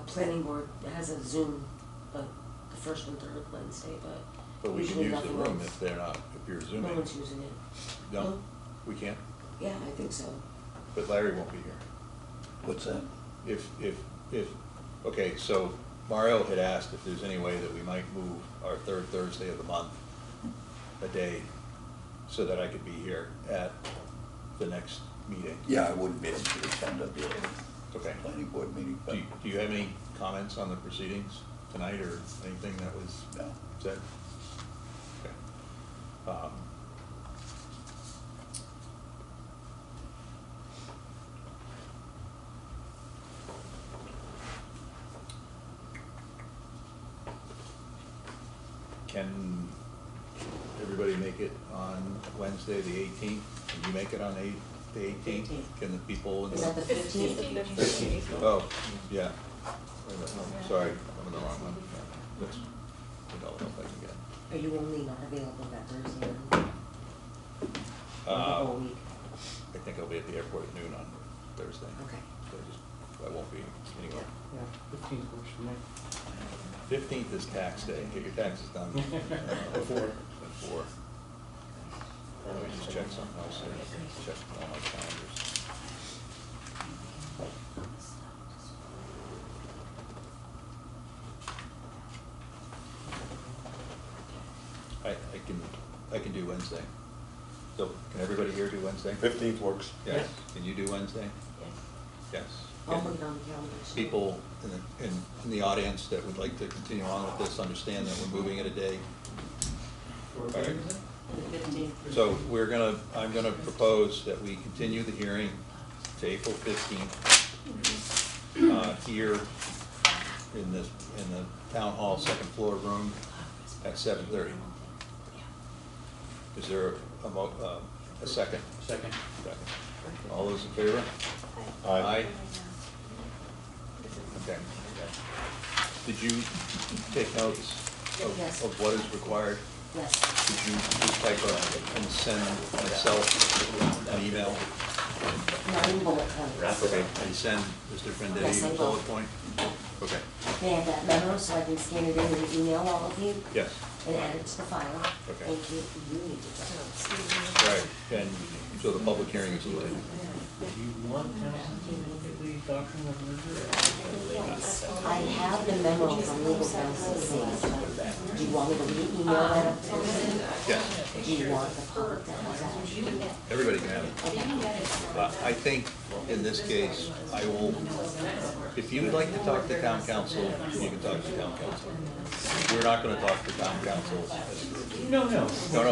S10: Planning board has a Zoom, but the first and third Wednesday,
S1: But we can
S10: usually
S1: use the
S10: nothing
S1: room
S10: else.
S1: if they're not, if you're
S10: No
S1: zooming.
S10: one's using it.
S1: No?
S10: No.
S1: We can't?
S10: Yeah, I think so.
S1: But Larry won't be here.
S6: What's that?
S1: If, okay, so Mario had asked if there's any way that we might move our third Thursday of the month a day, so that I could be here at the next meeting.
S14: Yeah, I wouldn't be able to attend the
S1: Okay.
S14: planning board meeting, but
S1: Do you have any comments on the proceedings tonight, or anything that was
S14: no.
S1: said? Okay. Can everybody make it on Wednesday, the 18th? Can you make it on the 18th?
S10: 18th.
S1: Can the people in the?
S10: Is that the 15th?
S1: 15th. Oh, yeah. Wait a minute, no, sorry, I'm in the wrong one. That's, I don't know if I can get.
S10: Are you only not available that Thursday then? Or the whole week?
S1: I think I'll be at the airport at noon on Thursday.
S10: Okay.
S1: So I won't be anywhere.
S2: Yeah, 15th works for me.
S1: 15th is tax day. Get your taxes done. Before. Let me just check something else here. Check all my calendars. I can do Wednesday. So can everybody here do Wednesday?
S6: 15th works.
S1: Yes. Can you do Wednesday?
S4: Yes.
S1: Yes.
S10: I'll put it on the calendar. so-
S1: People in the audience that would like to continue on with this understand that we're moving it a day. All right.
S10: The 15th.
S1: So I'm gonna propose that we continue the hearing to April 15th, here in the town hall second floor room at 7:30. Is there a second?
S2: Second.
S1: Second. All those in favor? Aye. Okay. Did you take notes
S10: Yes.
S1: of what is required?
S10: Yes.
S1: Could you just type up and send myself an email?
S10: 9 bullet points.
S1: Okay, and send Mr.
S10: Yes, I
S1: Vendetti a
S10: will.
S1: bullet point? Okay,
S10: May I have that memo so I can scan it in and email all of you
S1: yes,
S10: and add it to the file?
S1: Okay.
S10: Thank you. You need to.
S1: right, and so the public hearing is delayed.
S2: Do you want council to look at the doctrine of merger?
S10: I have the memo from legal counsel saying, do you want me to re-email that up to you?
S1: Yes,
S10: Do you want the public devil's advocate?
S1: Everybody can have it. I think in this case, I will, if you would like to talk to town council, you can talk to town council. We're not gonna talk to town council as a group.
S2: No, no.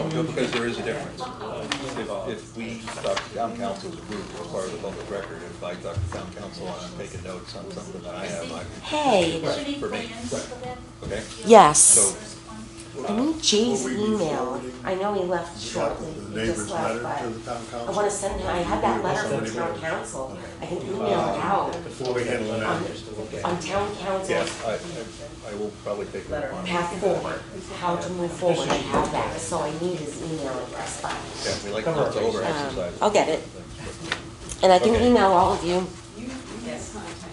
S1: No, because there is a difference. If we talk to town council as a group, as part of the public record, if I talk to town council and I'm taking notes on something that I have, I can.
S10: Hey.
S1: For me, okay?
S10: Yes.
S1: So,
S10: I need Jay's
S6: Will we be
S10: email.
S6: forwarding
S10: I know he left
S6: the
S10: shortly.
S6: the
S10: He
S6: neighbor's
S10: just left,
S6: letter to
S10: but
S6: the town
S10: I
S6: council?
S10: wanna send him, I have that letter from
S6: Somebody
S10: town
S6: read it.
S10: council. I can email it out
S6: Before we handle
S10: on,
S6: that,
S10: on town council.
S1: yeah, I will probably take it upon.
S10: Path forward, how to move forward, I have that, so I need his email address, but,
S1: Yeah, we like lots of over exercises.
S10: I'll get it. And I can
S1: Okay.
S10: email all of you.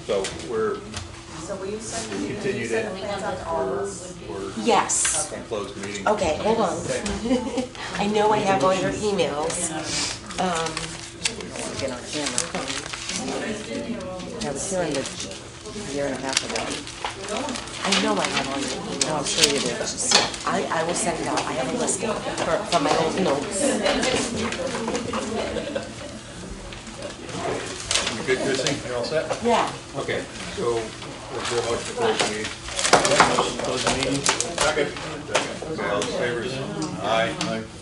S1: So we're
S5: So will you send me?
S1: continued in, we're
S10: Yes.
S1: gonna close the meeting.
S10: Okay, hold on. I know I have all your emails.
S7: Get on camera. I was here a year and a half ago.
S10: I know I have all your emails.
S7: No, I'm sure you did.
S10: So I will send it out. I have a list from my old notes.
S1: You good, Chrissy? You're all set?
S10: Yeah.
S1: Okay, so we'll do a motion to close the meeting.
S2: Close the meeting.
S1: Second. Okay, all those favors? Aye.
S6: Aye.